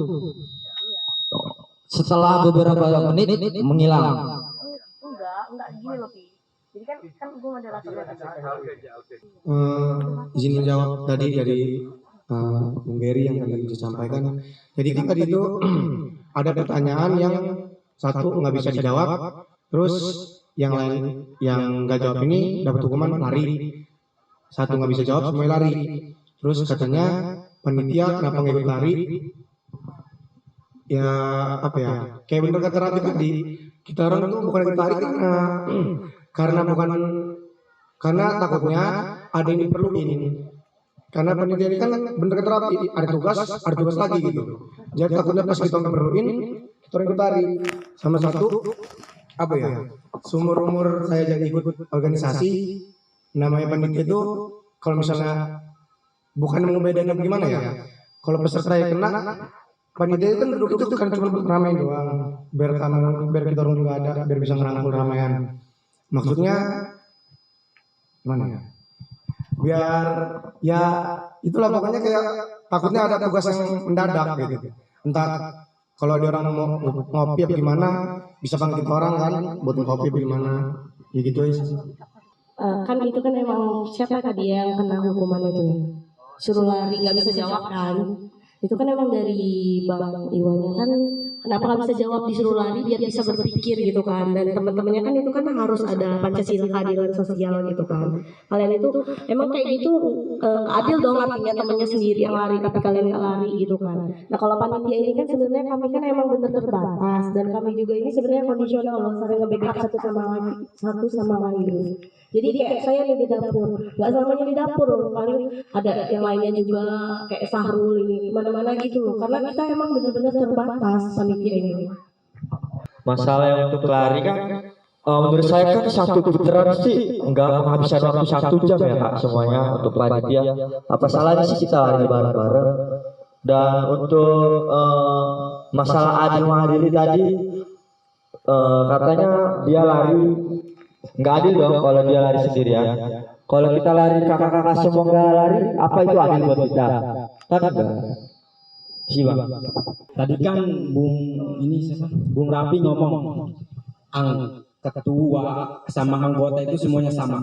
Setelah beberapa menit menghilang. Enggak gini loh, Pi. Jadi kan gue moderator. Izin menjawab tadi dari Bung Geri yang tadi disampaikan. Jadi kan tadi itu ada pertanyaan yang satu nggak bisa dijawab, terus yang lain yang nggak jawab ini dapat hukuman lari. Satu nggak bisa jawab, semuanya lari. Terus katanya panitia kenapa nggak ikut lari? Ya apa ya? Kayak bener kata Rati tadi, kita orang itu bukan ikut lari karena takutnya ada yang diperluin. Karena panitia ini kan bener kata Rati, ada tugas lagi gitu. Jadi takutnya pas kita perluin, kita orang ikut lari. Sama satu apa ya? Seumur-umur saya jadi ikut organisasi, namanya panitia itu kalau misalnya bukan membedain gimana ya? Kalau peserta yang kena, panitia kan duduk itu kan cuma ramein doang, biar kita orang juga ada, biar bisa ngerangkul ramean. Maksudnya gimana ya? Biar ya itulah pokoknya kayak takutnya ada tugas yang mendadak gitu. Entah kalau ada orang mau ngopi apa gimana, bisa panggil orang kan buat ngopi apa gimana, ya gitu aja. Kan itu kan emang siapa tadi yang kena hukuman itu? Suruh lari, nggak bisa jawab kan? Itu kan emang dari Bang Iwannya kan, kenapa nggak bisa jawab disuruh lari biar bisa berpikir gitu kan. Dan teman-temannya kan itu kan harus ada Pancasila, keadilan sosial gitu kan. Kalian itu emang kayak gitu adil dong, artinya temennya sendiri yang lari tapi kalian nggak lari gitu kan. Nah kalau panitia ini kan sebenarnya kami kan emang bener terbatas, dan kami juga ini sebenarnya kondisional loh, sering nge-backup satu sama lain. Jadi kayak saya nih di dapur, nggak selamanya di dapur, paling ada yang lainnya juga kayak Sahrul ini mana-mana gitu loh, karena kita emang benar-benar terbatas panitia ini. Masalah yang untuk lari kan Menurut saya kan satu putaran sih nggak menghabiskan waktu 1 jam ya Kak semuanya untuk panitia. Apa salahnya sih kita lari bareng-bareng? Dan untuk masalah adil mengadili tadi, katanya dia lari nggak adil dong kalau dia lari sendirian. Kalau kita lari kakak-kakak semua nggak lari, apa itu adil buat kita? Kan enggak. Sih Bang. Tadi kan Bung Rapi ngomong ketua sama anggota itu semuanya sama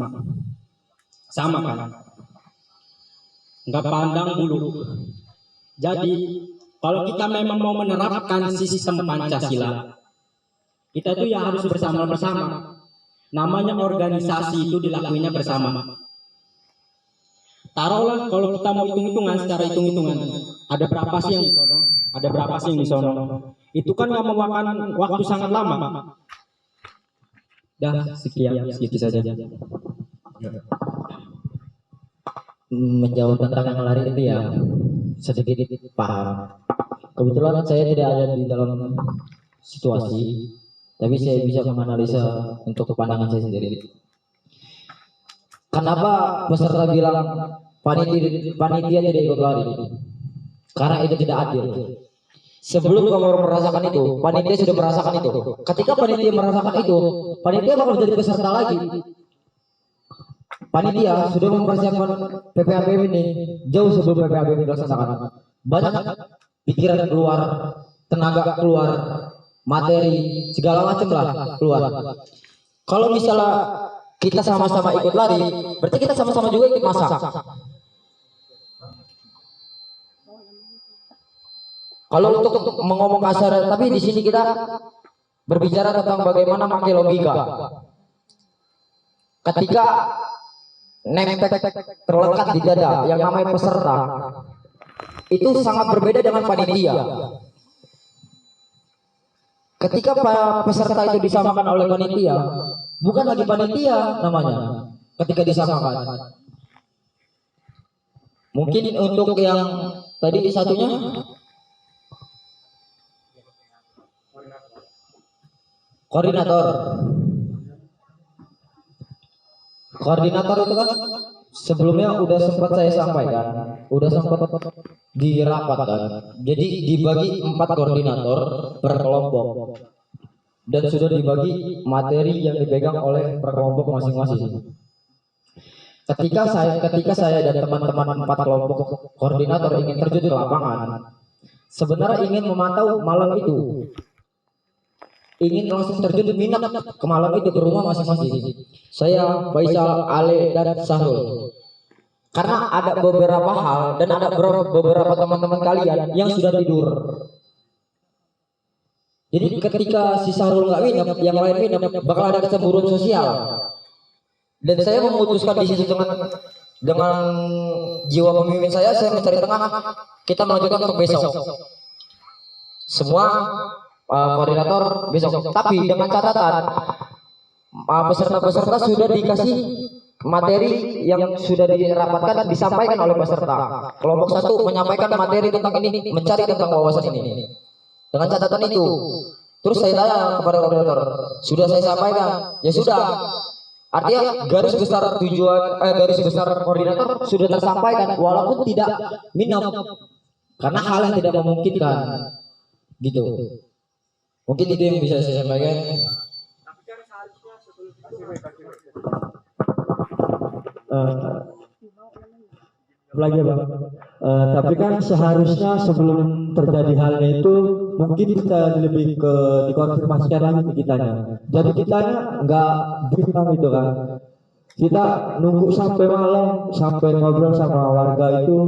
kan, nggak pandang bulu. Jadi kalau kita memang mau menerapkan sistem Pancasila, kita itu ya harus bersama-sama. Namanya organisasi itu dilakuinya bersama. Taruhlah kalau kita mau hitung-hitungan, secara hitung-hitungan, ada berapa sih yang di sono, ada berapa sih yang di sono. Itu kan nggak memakan waktu sangat lama. Dah, sekian, segitu saja. Menjawab tentang yang lari itu ya sedikit paham. Kebetulan saya tidak ada di dalam situasi, tapi saya bisa menganalisa untuk pandangan saya sendiri. Kenapa peserta bilang panitia tidak ikut lari? Karena itu tidak adil. Sebelum kamu merasakan itu, panitia sudah merasakan itu. Ketika panitia merasakan itu, panitia bakal jadi peserta lagi. Panitia sudah mempersiapkan PPABM ini jauh sebelum PPABM dilaksanakan. Banyak pikiran keluar, tenaga keluar, materi, segala macam lah keluar. Kalau misalnya kita sama-sama ikut lari, berarti kita sama-sama juga ikut masak. Kalau untuk mengomong kasar, tapi di sini kita berbicara tentang bagaimana pakai logika. Ketika nempel terlekat di dada yang namanya peserta, itu sangat berbeda dengan panitia. Ketika peserta itu disamakan oleh panitia, bukan lagi panitia namanya. Ketika disamakan, mungkin untuk yang tadi satunya. Koordinator itu kan sebelumnya udah sempat saya sampaikan, udah sempat dirapatkan. Jadi dibagi 4 koordinator per kelompok dan sudah dibagi materi yang dipegang oleh per kelompok masing-masing. Ketika saya dan teman-teman 4 kelompok koordinator ingin terjun ke lapangan, sebenarnya ingin memantau malam itu. Ingin langsung terjun minat ke malam itu ke rumah masing-masing. Saya, Faisal, Ale, dan Sahrul. Karena ada beberapa hal dan ada beberapa teman-teman kalian yang sudah tidur. Jadi ketika si Sahrul nggak minat, yang lain minat, bakal ada kecemburuan sosial. Dan saya memutuskan di situ dengan jiwa pemimpin saya mencari tengah. Kita melanjutkan untuk besok. Semua koordinator besok, tapi dengan catatan peserta-peserta sudah dikasih materi yang sudah dirapatkan dan disampaikan oleh peserta. Kelompok 1 menyampaikan materi tentang ini, mencari tentang wawasan ini. Dengan catatan itu, terus saya tanya kepada koordinator, sudah saya sampaikan? Ya sudah. Artinya garis besar garis besar koordinator sudah tersampaikan, walaupun tidak minat, karena hal yang tidak memungkinkan, gitu. Mungkin itu yang bisa saya sampaikan. Lagi Bang, tapi kan seharusnya sebelum terjadi halnya itu mungkin kita lebih dikonfirmasikan lagi ke kitanya. Jadi kitanya nggak bilang itu kan. Kita nunggu sampai malam, sampai ngobrol sama warga itu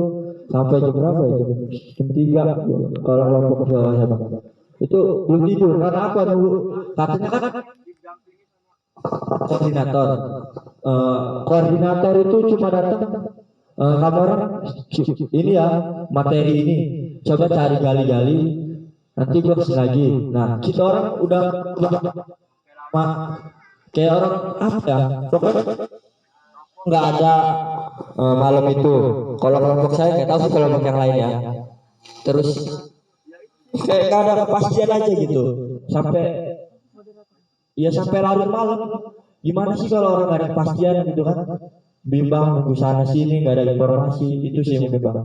sampai jam berapa ya? Jam 3 kalau kelompok saya Bang. Itu belum tidur karena apa nunggu, katanya kan koordinator itu cuma datang kamu orang ini ya materi ini coba cari gali-gali nanti gue kasih lagi. Nah kita orang udah kayak orang apa ya, pokoknya nggak ada malam itu. Kalau kelompok saya nggak tahu sih kelompok yang lain ya. Terus kayak gak ada kepastian aja gitu sampai ya sampai larut malam. Gimana sih kalau orang nggak ada kepastian gitu kan? Bimbang nunggu sana sini nggak ada informasi, itu sih mungkin bang.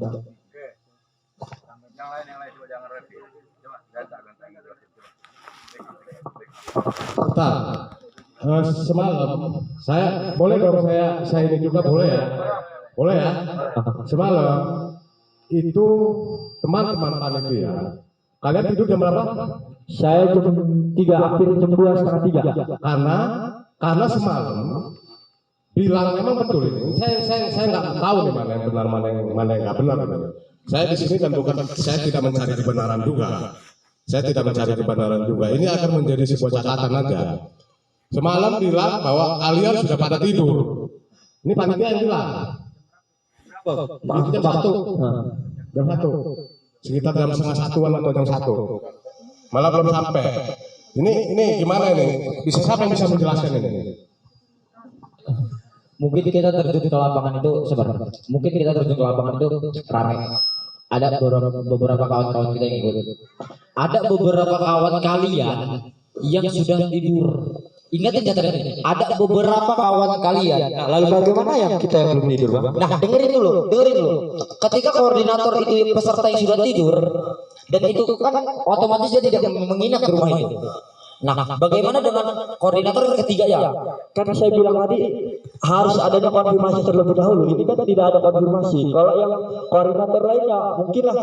Bentar. Semalam saya boleh dong saya ini juga boleh ya? Boleh ya? Semalam itu teman-teman panitia, kalian tidur jam berapa? Saya jam 3, hampir jam 2, setengah 3. Karena semalam bilang memang betul ini. Saya nggak tahu nih mana yang benar mana yang nggak benar. Saya di sini kan bukan, saya tidak mencari kebenaran juga. Saya tidak mencari kebenaran juga. Ini akan menjadi sebuah catatan aja. Semalam bilang bahwa kalian sudah pada tidur. Ini panitia yang bilang. Jam 1. Jam 1. Sekitar jam setengah 1-an atau jam 1. Malah belum sampai. Ini gimana ini? Bisa siapa yang bisa menjelaskan ini? Mungkin kita terjun ke lapangan itu sebenarnya. Mungkin kita terjun ke lapangan itu ramai. Ada beberapa kawan-kawan kita yang ikut. Ada beberapa kawan kalian yang sudah tidur. Ingatin catatan ini. Ada beberapa kawan kalian. Nah, lalu bagaimana yang kita yang belum tidur, Bang? Nah, dengerin dulu. Ketika koordinator itu peserta yang sudah tidur, dan itu kan otomatis dia tidak menginap di rumah itu. Nah, bagaimana dengan koordinator yang ketiga ya? Karena saya bilang tadi harus adanya konfirmasi terlebih dahulu. Ini kan tidak ada konfirmasi. Kalau yang koordinator lainnya mungkinlah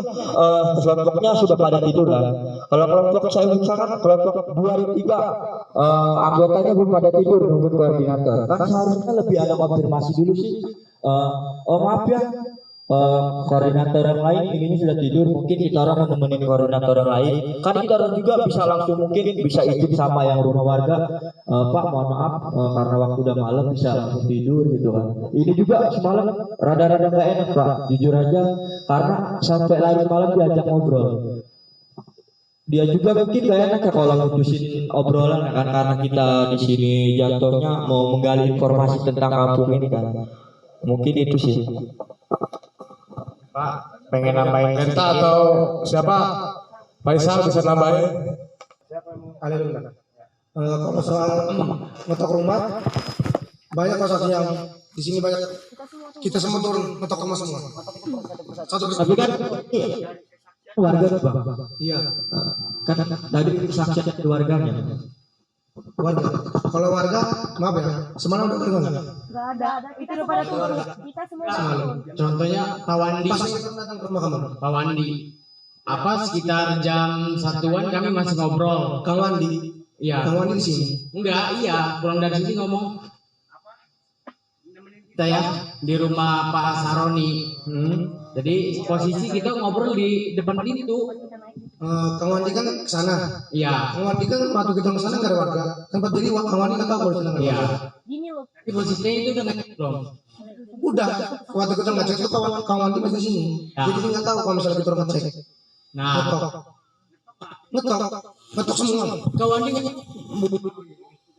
kelompoknya sudah pada tidur kan. Kalau kelompok saya misalkan kelompok 2 dan 3 anggotanya belum pada tidur nunggu koordinator. Kan seharusnya lebih ada konfirmasi dulu sih. Maaf ya. Koordinator yang lain ini sudah tidur, mungkin kita orang menemani koordinator yang lain. Kan kita orang juga bisa langsung mungkin bisa izin sama yang rumah warga, Pak mohon maaf karena waktu udah malam bisa langsung tidur gitu kan. Ini juga semalam rada-rada nggak enak Pak, jujur aja karena sampai larut malam diajak ngobrol. Dia juga mungkin gak enak ya kalau ngutusin obrolan kan, karena kita di sini jatuhnya mau menggali informasi tentang kampung ini kan. Mungkin itu sih. Pak, pengen nambahin Genta atau siapa? Faisal bisa nambahin? Kalau soal ngetok rumah, banyak kasus yang di sini banyak kita semua turun ngetok rumah semua. Tapi kan warga Bang. Iya. Kan tadi saksi keluarganya. Warga. Kalau warga, maaf ya, semalam udah turun nggak? Gak ada. Kita udah pada turun. Kita semua Semalam. Contohnya Pak Wandi. Pas datang ke rumah kamu. Pak Wandi. Apa sekitar jam 1-an kami masih ngobrol. Kang Wandi. Iya. Kang Wandi di sini. Enggak, iya. Pulang dari sini ngomong. Kita ya di rumah Pak Saroni. Jadi posisi kita ngobrol di depan pintu. Kang Wandi kan ke sana. Iya. Kang Wandi kan waktu kita ke sana nggak ada warga. Tempat jadi Kang Wandi nggak tahu kalau sana. Iya. Gini loh. Tapi posisinya itu udah ngecek belum? Udah. Waktu kita ngecek tuh Kang Wandi masih di sini. Ya. Jadi nggak tahu kalau misalnya kita ngecek. Nah. Ngetok semua. Kang Wandi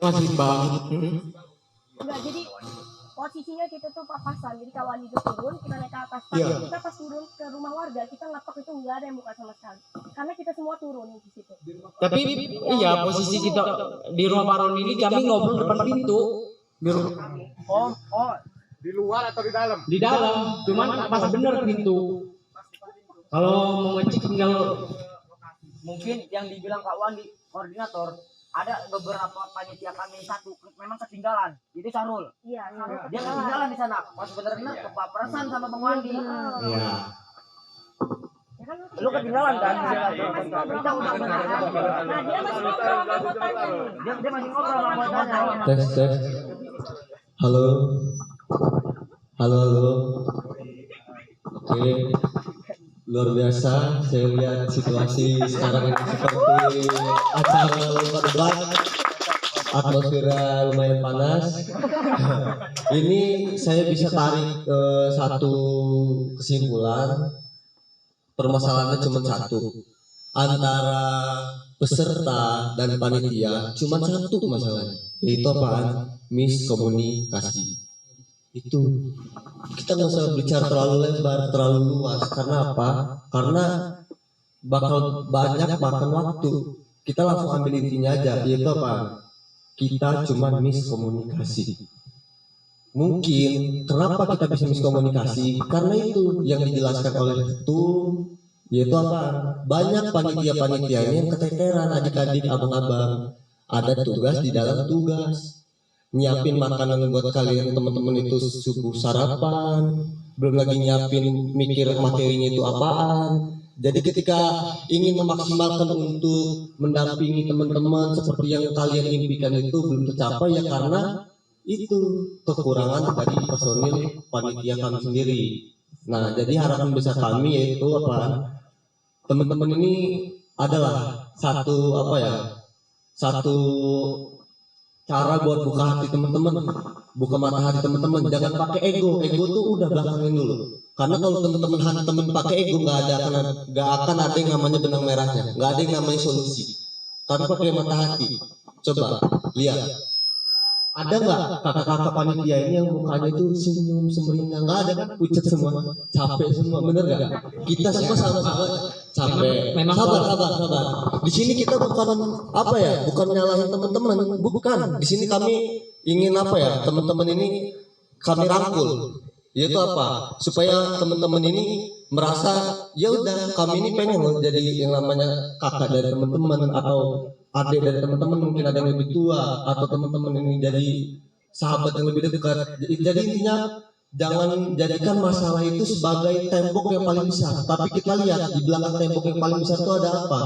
masih banget. Enggak, jadi posisinya kita tuh papasan. Jadi kawan itu turun, kita naik ke atas. Tapi kita pas turun ke rumah warga, kita ngetok itu nggak ada yang buka sama sekali. Karena kita semua turun di situ. Tapi iya posisi kita di rumah Pak Roni ini kami ngobrol depan pintu. Di rumah. Di luar atau di dalam? Di dalam, cuman pas bener pintu. Kalau mau ngecek tinggal Mungkin yang dibilang Kak Wandi koordinator, ada beberapa panitia kami satu memang ketinggalan. Jadi Sarul. Iya, Sarul. Dia ketinggalan di sana. Pas sebenarnya kepaprasan sama Bang Wandi. Iya. Lu ketinggalan kan? Kita udah nah, dia masih ngobrol sama anggotanya. Dia masih ngobrol sama anggotanya. Tes. Halo. Oke. Luar biasa, saya lihat situasi sekarang ini seperti acara lomba debat, atmosfer lumayan panas. Ini saya bisa tarik satu kesimpulan, permasalahannya cuma satu, antara peserta dan panitia cuma satu masalahnya, yaitu apaan? Miskomunikasi. Itu kita nggak usah bicara terlalu lebar, terlalu luas. Karena apa? Karena bakal banyak makan waktu. Kita langsung ambil intinya aja, yaitu apa? kita cuma miskomunikasi. Mungkin kenapa kita bisa miskomunikasi? Karena itu yang dijelaskan oleh ketum, yaitu apa? Banyak panitia-panitia ini yang keteteran, adik-adik, abang-abang. Ada tugas di dalam tugas. Nyiapin makanan buat kalian teman-teman itu subuh sarapan, belum lagi nyiapin mikir materinya itu apaan. Jadi ketika ingin memaksimalkan untuk mendampingi teman-teman seperti yang kalian impikan itu belum tercapai ya karena itu kekurangan dari personil panitia kami sendiri. Nah, jadi harapan besar kami yaitu apa? Teman-teman ini adalah satu cara buat buka hati teman-teman, buka mata hati teman-teman. Jangan pakai ego. Ego tuh udah belakangin dulu. Karena kalau teman-teman teman pakai ego nggak akan ada yang namanya benang merahnya, nggak ada yang namanya solusi. Tapi pakai mata hati. Coba lihat. Ada nggak kakak-kakak panitia ini yang mukanya itu senyum semeringah? Nggak ada kan? Pucat semua, capek semua, bener nggak? Kita semua sama-sama capek. Sabar. Di sini kita bukan bukan nyalahin teman-teman, bukan. Di sini kami ingin teman-teman ini kami rangkul. Yaitu apa? Supaya teman-teman ini merasa ya udah kami ini pengen loh jadi yang namanya kakak dari teman-teman atau adik dari teman-teman, mungkin ada yang lebih tua atau teman-teman ini jadi sahabat yang lebih dekat. Jadi intinya jangan jadikan masalah itu sebagai tembok yang paling besar, tapi kita lihat di belakang tembok yang paling besar itu ada apa.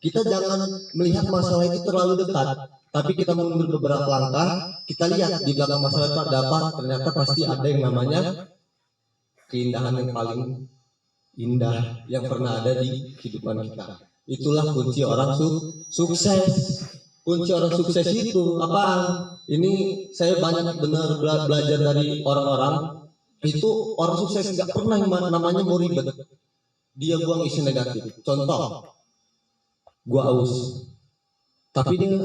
Kita jangan melihat masalah itu terlalu dekat, tapi kita mundur beberapa langkah, kita lihat di belakang masalah itu ada apa. Ternyata pasti ada yang namanya keindahan yang paling indah yang pernah ada di kehidupan kita. Itulah kunci orang sukses. Kunci orang sukses itu apaan? Ini saya banyak benar belajar dari orang-orang. Itu orang sukses nggak pernah namanya mau ribet. Dia buang isi negatif. Contoh, gua aus. Tapi dia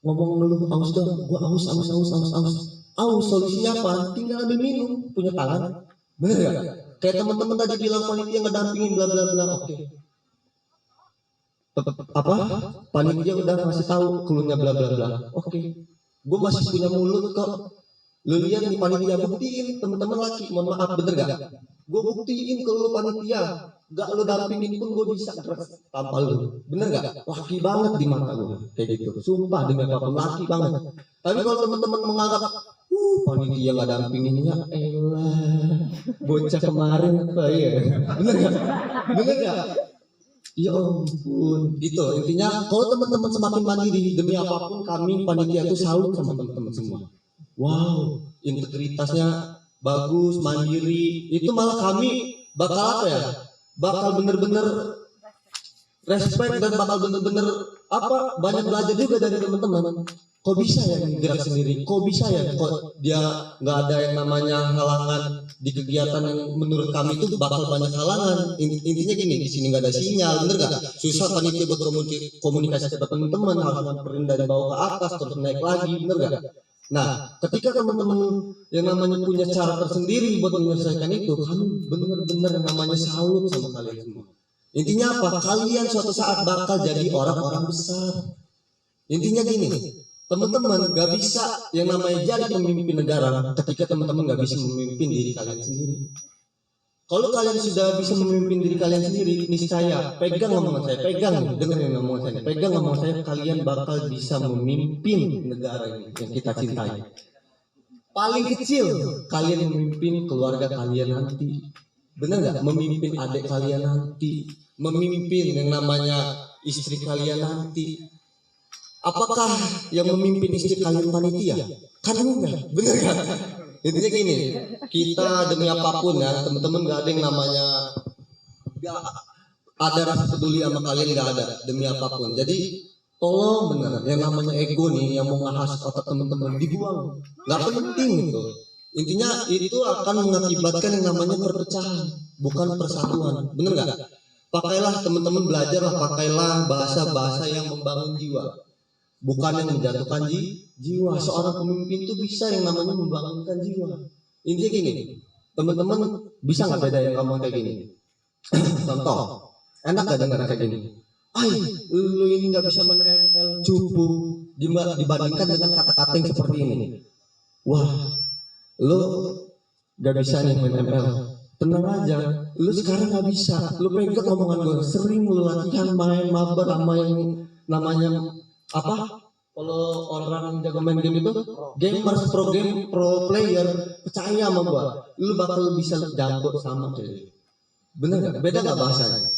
ngomong ngeluh, aus dong. Gua aus. Aus solusinya apa? Tinggal ambil minum, punya tangan. Bener gak? Kayak teman-teman tadi bilang panitia ngedampingin bla bla bla. Oke. Panitia udah ngasih tahu keluarnya bla bla bla. Oke. Gue masih punya mulut kok. Lu lihat nih panitia, buktiin teman-teman laki, mohon maaf, bener gak? Gue buktiin ke lu panitia, gak lu dampingin pun gue bisa tampal lu, bener gak? Laki banget di mata gue, kayak gitu. Sumpah demi apapun laki banget. Tapi kalau teman-teman menganggap panitia gak dampingin, ya elah, bocah kemarin apa ya? Bener gak? Ya ampun, gitu. Intinya kalau teman-teman semakin mandiri, demi apapun kami panitia itu salut sama teman-teman semua. Wow, integritasnya bagus, mandiri. Itu malah kami bakal bakal bener-bener respect dan bakal bener-bener banyak belajar juga dari teman-teman. Kok bisa ya gerak sendiri? Kok bisa ya? Kok dia nggak ada yang namanya halangan di kegiatan yang menurut kami itu bakal banyak halangan. Intinya gini, di sini nggak ada sinyal, bener nggak? Susah panitia buat komunikasi ke teman-teman, harus nganterin dari bawah ke atas terus naik lagi, bener nggak? Nah, ketika teman-teman yang namanya punya cara tersendiri buat menyelesaikan itu, kami bener-bener yang namanya salut sama kalian semua. Intinya apa? Kalian suatu saat bakal jadi orang-orang besar. Intinya gini, teman-teman gak bisa yang namanya jadi pemimpin negara ketika teman-teman gak bisa memimpin diri kalian sendiri. Kalau kalian sudah bisa memimpin diri kalian sendiri, niscaya pegang omongan saya, dengerin omongan saya, pegang omongan saya, kalian bakal bisa memimpin negara ini yang kita cintai. Paling kecil, kalian memimpin keluarga kalian nanti, bener nggak? Memimpin adik kalian nanti, memimpin yang namanya istri kalian nanti. Apakah yang memimpin istri kalian panitia? Kan enggak, bener nggak? Intinya gini, kita demi apapun ya, teman-teman gak ada yang namanya gak ada rasa peduli sama kalian, gak ada demi apapun. Jadi tolong bener, yang namanya ego nih, yang mau ngahas otak teman-teman dibuang, gak penting gitu. Intinya itu akan mengakibatkan yang namanya perpecahan, bukan persatuan, bener gak? Pakailah teman-teman, belajarlah, pakailah bahasa-bahasa yang membangun jiwa, bukan yang menjatuhkan jiwa. Seorang pemimpin itu bisa yang namanya membangunkan jiwa. Intinya gini, teman-teman bisa nggak bedain ngomong kayak gini? Contoh, enak gak dengar kayak gini? Ay, lu ini nggak bisa men-ML, cupu. dibandingkan dengan kata-kata yang seperti ini. Wah, lo gak bisa nih main ML. Tenang aja, lu sekarang gak bisa. Lu pegang omongan gue, sering lu latihan main mabar sama yang namanya apa? Kalau orang jago main game itu, gamers, pro player, percaya sama gue, lu bakal bisa jago sama kayak. Bener gak? Beda gak bahasanya?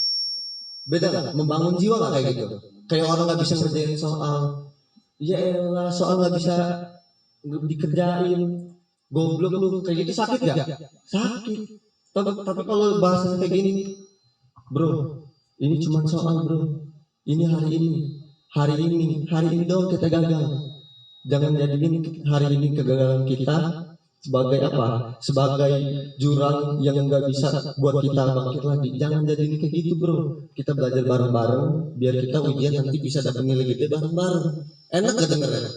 Beda gak? Membangun jiwa gak kayak gitu? Kayak orang gak bisa ngerjain soal, ya elah soal gak bisa dikerjain, goblok lu, kayak gitu sakit gak? Sakit. Tapi kalau bahasanya kayak gini, bro, ini cuma soal bro, ini hari ini dong kita gagal. Jangan jadiin hari ini kegagalan kita sebagai apa? Sebagai jurang yang nggak bisa buat kita bangkit lagi. Jangan jadiin kayak gitu bro. Kita belajar bareng-bareng, biar kita ujian nanti bisa dapat nilai gede bareng-bareng. Enak gak dengernya?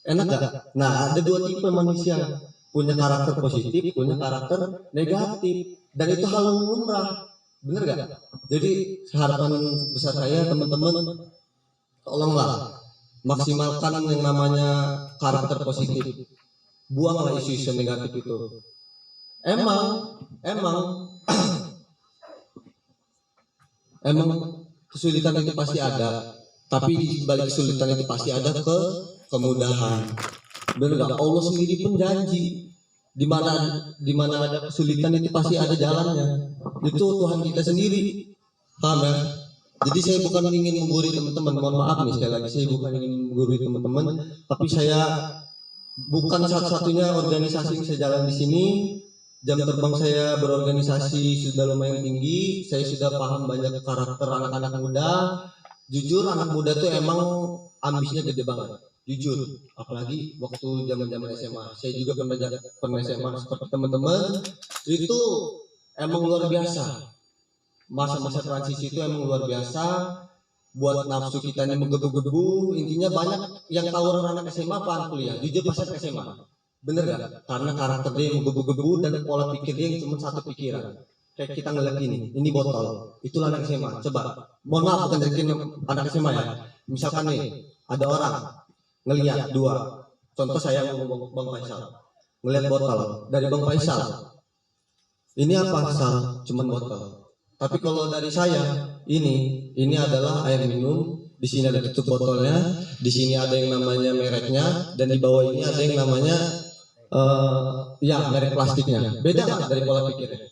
Enak gak? Nah, ada dua tipe manusia. Punya karakter positif, punya karakter negatif, dan itu hal yang lumrah, bener gak? Jadi harapan besar saya teman-teman, tolonglah maksimalkan yang namanya karakter positif, buanglah isu-isu negatif itu. Emang kesulitan itu pasti ada, tapi di balik kesulitan itu pasti ada kemudahan. Benar gak? Allah sendiri pun janji di mana ada kesulitan itu pasti ada jalannya. Itu Tuhan kita sendiri, paham ya? Jadi saya bukan ingin menggurui teman-teman, mohon maaf nih sekali lagi, saya bukan ingin menggurui teman-teman, tapi saya bukan satu-satunya organisasi yang saya jalan di sini. Jam terbang saya berorganisasi sudah lumayan tinggi, saya sudah paham banyak karakter anak-anak muda. Jujur anak muda tuh emang ambisnya gede banget. Jujur, apalagi waktu zaman SMA, saya juga pernah SMA seperti teman-teman, itu emang luar biasa. Masa-masa transisi itu emang luar biasa, buat nafsu kita ini menggebu-gebu. Intinya banyak yang tahu orang anak SMA apa kuliah, jujur pas SMA, bener gak? Karena karakter dia yang menggebu-gebu dan pola pikir dia yang cuma satu pikiran. Kayak kita ngeliat ini botol, itulah anak SMA. Coba, mohon maaf bukan dari anak SMA ya. Misalkan nih, ada orang ngelihat dua, contoh saya ngomong Bang Faisal, ngelihat botol dari Bang Faisal, ini apa Sal? Cuman botol. Tapi kalau dari saya, ini adalah air minum. Di sini ada tutup botolnya, di sini ada yang namanya mereknya, dan di bawah ini ada yang namanya merek plastiknya. Beda nggak dari pola pikirnya?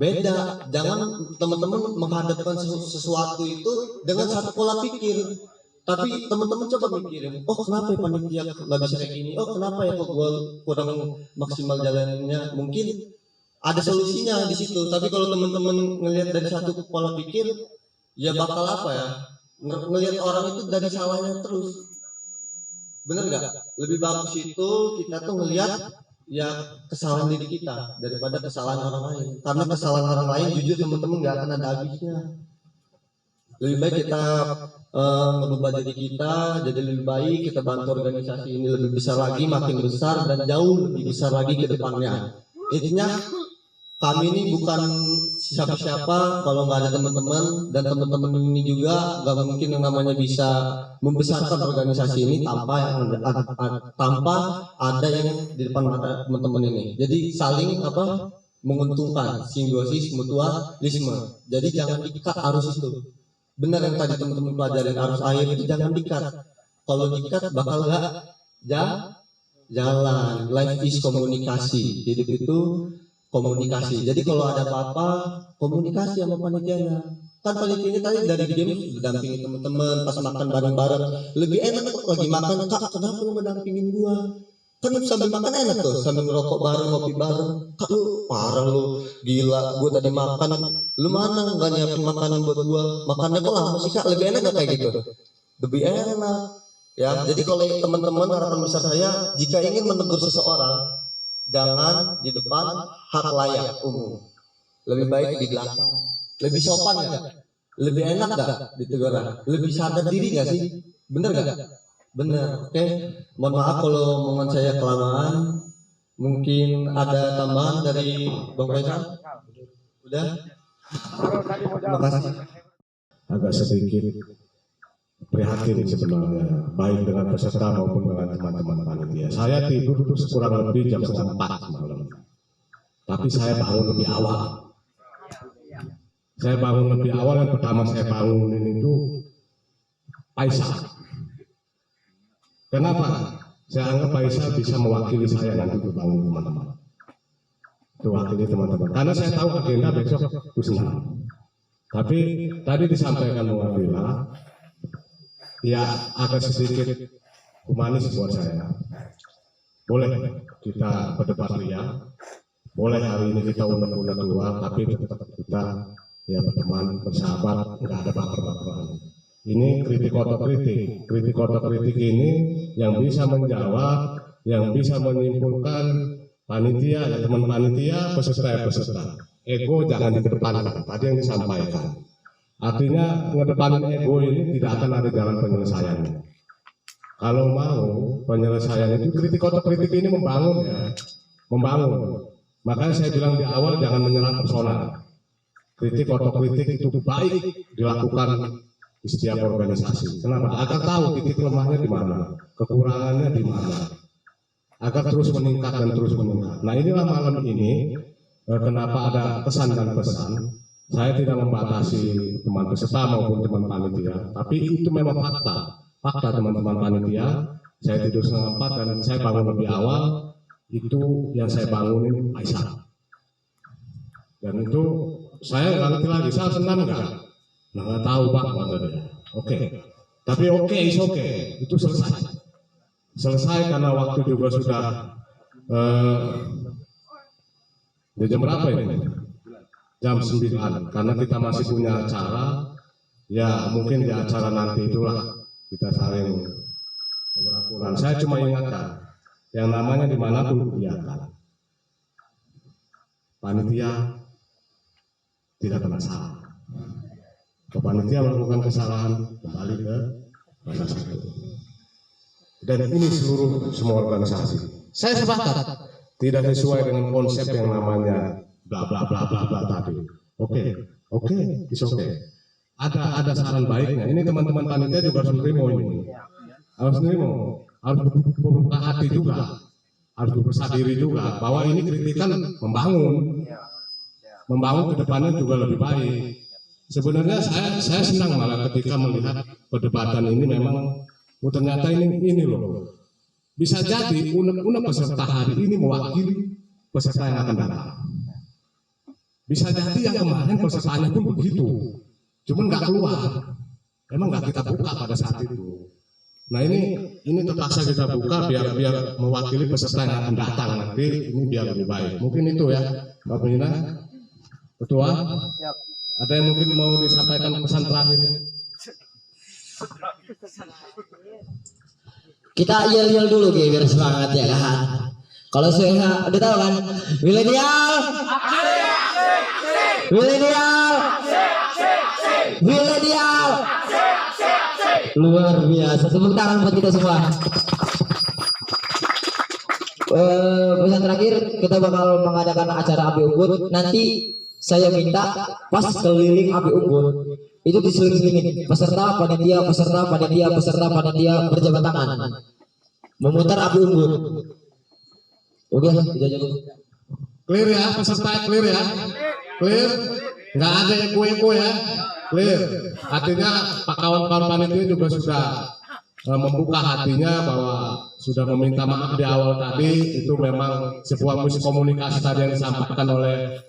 Beda. Jangan teman-teman menghadapkan sesuatu itu dengan satu pola pikir. Tapi teman-teman coba mikirin, oh kenapa ya panitia nggak bisa kayak gini? Oh kenapa ya kok gue kurang maksimal jalannya? Mungkin ada solusinya di situ. Tapi kalau teman-teman ngelihat dari satu pola pikir, ya bakal apa ya? Ngelihat orang itu dari salahnya terus. Bener nggak? Lebih bagus itu kita tuh ngelihat ya kesalahan diri kita daripada kesalahan orang lain. Karena kesalahan orang lain jujur teman-teman nggak akan ada habisnya. Lebih baik kita merubah diri kita jadi lebih baik, kita bantu organisasi ini lebih besar lagi, makin besar dan jauh lebih besar lagi ke depannya. Intinya kami ini bukan siapa-siapa kalau nggak ada teman-teman, dan teman-teman ini juga nggak mungkin yang namanya bisa membesarkan organisasi ini tanpa ada yang di depan mata teman-teman ini. Jadi saling menguntungkan, simbiosis mutualisme. Jadi jangan diikat arus itu. Benar yang tadi teman-teman pelajarin, arus air itu jangan diikat. Kalau diikat bakal nggak jalan. Life is komunikasi. Hidup itu komunikasi. Jadi kalau ada apa-apa komunikasi sama panitianya. Kan panitianya tadi dari game dampingin teman-teman pas makan bareng-bareng. Lebih enak lagi makan, Kak kenapa lu mendampingin gua? Kan sambil makan enak tuh, sambil ngerokok bareng, ngopi bareng. Kak lu parah lu, gila. Gua tadi makan, lu mana nggak nyiapin makanan buat gua? Makannya kok lama sih Kak? Lebih enak gak kayak gitu? Lebih enak. Ya, jadi kalau teman-teman harapan besar saya, jika ingin menegur seseorang, jangan di depan hak layak umum. Lebih baik di belakang. Lebih sopan gak? Lebih enak gak ditegur? Lebih sadar diri gak sih? Bener gak? Bener. Oke. Mohon maaf kalau omongan saya kelamaan. Mungkin ada tambahan dari Bang Faisal? Udah? Terima kasih. Agak sedikit prihatin sebenarnya, baik dengan peserta maupun dengan teman-teman panitia. Saya tidur itu kurang lebih jam 3:30 malam, tapi saya bangun lebih awal. Saya bangun lebih awal, yang pertama saya bangunin itu Faisal. Kenapa? Saya anggap Faisal bisa mewakili saya nanti untuk bangun teman-teman. Mewakili teman-teman. Karena saya tahu agenda besok senang. Tapi tadi disampaikan Bu Abila, ya agak sedikit humanis buat saya. Boleh kita berdebat liar, boleh hari ini kita unek-unek keluar, tapi tetap kita ya berteman, bersahabat, nggak ada baper-baperan. Ini kritik otokritik ini yang bisa menjawab, yang bisa menyimpulkan panitia, ya teman panitia, peserta. Ego jangan dikedepankan, tadi yang disampaikan. Artinya ngedepanin ego ini tidak akan ada jalan penyelesaiannya. Kalau mau penyelesaian itu kritik otokritik ini membangun ya, membangun. Makanya saya bilang di awal jangan menyerang personal. Kritik otokritik itu baik dilakukan di setiap organisasi. Kenapa? Agar tahu titik lemahnya di mana, kekurangannya di mana, agar terus meningkat dan terus meningkat. Nah inilah malam ini kenapa ada pesan dan pesan. Saya tidak membatasi teman peserta maupun teman panitia, tapi itu memang fakta teman-teman panitia. Saya tidur 3:30 dan saya bangun lebih awal. Itu yang saya bangunin Aisyah. Dan itu saya nggak ngerti lagi, saya senam nggak? Nah, nggak tahu Pak, kata dia. Oke. Tapi oke, itu selesai karena waktu juga sudah jam berapa ini? Jam 9, karena kita masih punya acara. Ya mungkin di acara nanti itulah kita saling berangkulan. Saya cuma ingatkan, yang namanya dimanapun kegiatan, panitia tidak kena salah. Kalau panitia melakukan kesalahan, kembali ke masa satu. Dan ini semua organisasi. Saya sepakat tidak sesuai dengan konsep yang namanya bla bla bla bla bla tadi. Oke, it's okay. Ada saran baiknya. Ini teman-teman panitia juga harus menerima ini. Harus membuka hati juga, harus berserah diri juga bahwa ini kritikan membangun ke depannya juga lebih baik. Sebenarnya saya senang malah ketika melihat perdebatan ini memang ternyata ini loh bisa jadi unek peserta hari ini mewakili peserta yang akan datang. Bisa jadi yang kemarin pesertanya pun begitu, cuman nggak keluar, memang nggak kita buka pada saat itu. Nah ini terpaksa kita buka biar mewakili peserta yang akan datang nanti, ini biar lebih baik. Mungkin itu ya, Mbak Penina, Ketua. Ada yang mungkin mau disampaikan pesan terakhir? Kita yel dulu biar semangat ya kan. Kalau saya udah tahu kan, milenial, luar biasa. Tepuk tangan buat kita semua. Pesan terakhir, kita bakal mengadakan acara api unggun. Nanti saya minta pas keliling api unggun itu diseling-selingin peserta panitia berjabat tangan memutar api unggun. Oke, kita jadi clear ya, peserta clear ya, clear, nggak ada eko ya, clear. Artinya Pak kawan-kawan panitia juga sudah membuka hatinya bahwa sudah meminta maaf di awal tadi. Itu memang sebuah musik komunikasi tadi yang disampaikan oleh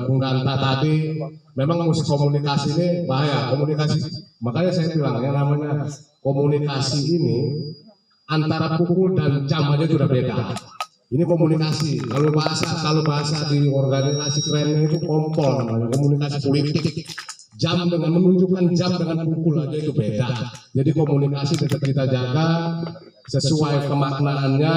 Bung Ganta tadi. Memang musik komunikasi ini bahaya, komunikasi. Makanya saya bilang yang namanya komunikasi ini antara pukul dan jam aja sudah beda. Ini komunikasi. Kalau bahasa di organisasi kerennya itu kompol namanya, komunikasi politik. Jam dengan menunjukkan jam dengan pukul aja itu beda. Jadi komunikasi tetap kita jaga sesuai kemaknaannya.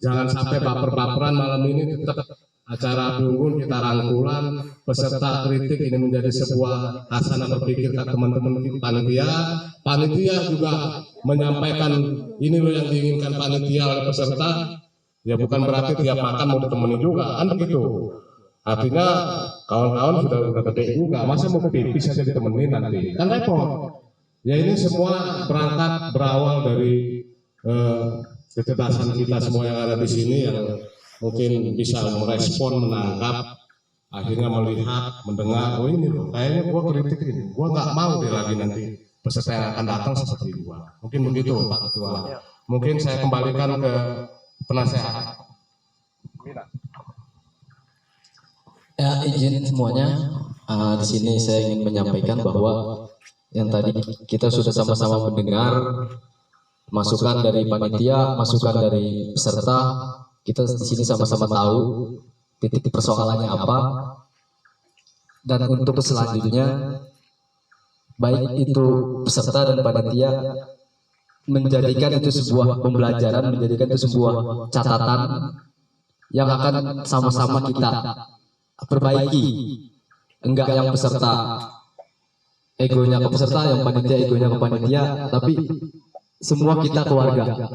Jangan sampai baper-baperan. Malam ini tetap acara unggun kita rangkulan, peserta kritik ini menjadi sebuah hasanah berpikir ke teman-teman panitia. Panitia juga menyampaikan ini loh yang diinginkan panitia oleh peserta. Ya bukan berarti tiap makan mau ditemani juga, kan begitu. Artinya kawan-kawan sudah gede juga, masa mau pipis saja ditemenin nanti, kan repot. Ya ini semua berangkat berawal dari kecerdasan kita semua yang ada di sini yang mungkin bisa merespon, menangkap, akhirnya melihat, mendengar, oh ini loh, kayaknya gua kritik ini, gua nggak mau dia lagi nanti peserta yang akan datang seperti gua. Mungkin begitu Pak Ketua. Mungkin saya kembalikan ke penasehat. Ya, izin semuanya. Di sini saya ingin menyampaikan bahwa yang tadi kita sudah sama-sama mendengar masukan dari panitia, masukan dari peserta. Kita di sini sama-sama tahu titik persoalannya apa. Dan untuk selanjutnya, baik itu peserta dan panitia menjadikan itu sebuah pembelajaran, menjadikan itu sebuah catatan yang akan sama-sama kita perbaiki. Enggak yang peserta egonya ke peserta, yang panitia egonya ke panitia, tapi semua kita keluarga.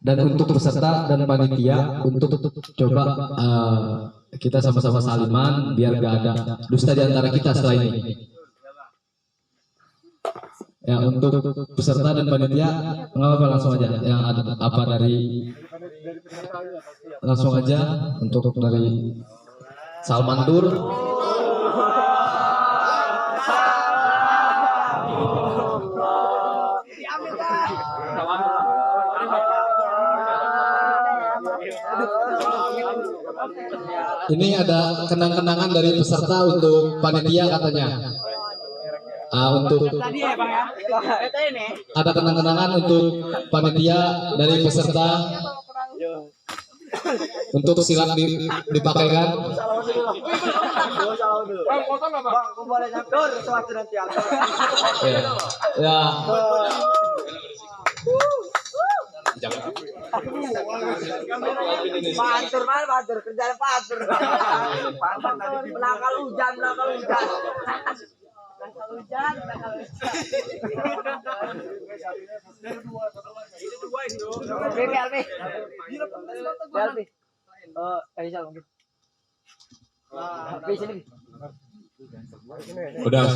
Dan untuk peserta dan panitia, untuk coba kita sama-sama saliman biar gak ada dusta di antara kita setelah ini. Ya, untuk peserta dan panitia nggak apa-apa, langsung aja. Yang ada apa dari langsung aja untuk dari Salman Dur. Ini ada kenang-kenangan dari peserta untuk panitia katanya. Untuk ada kenang-kenangan untuk panitia dari peserta untuk silat dipakaikan. Ya. Patur mana patur kerjaan patur. Belakang hujan. Udah.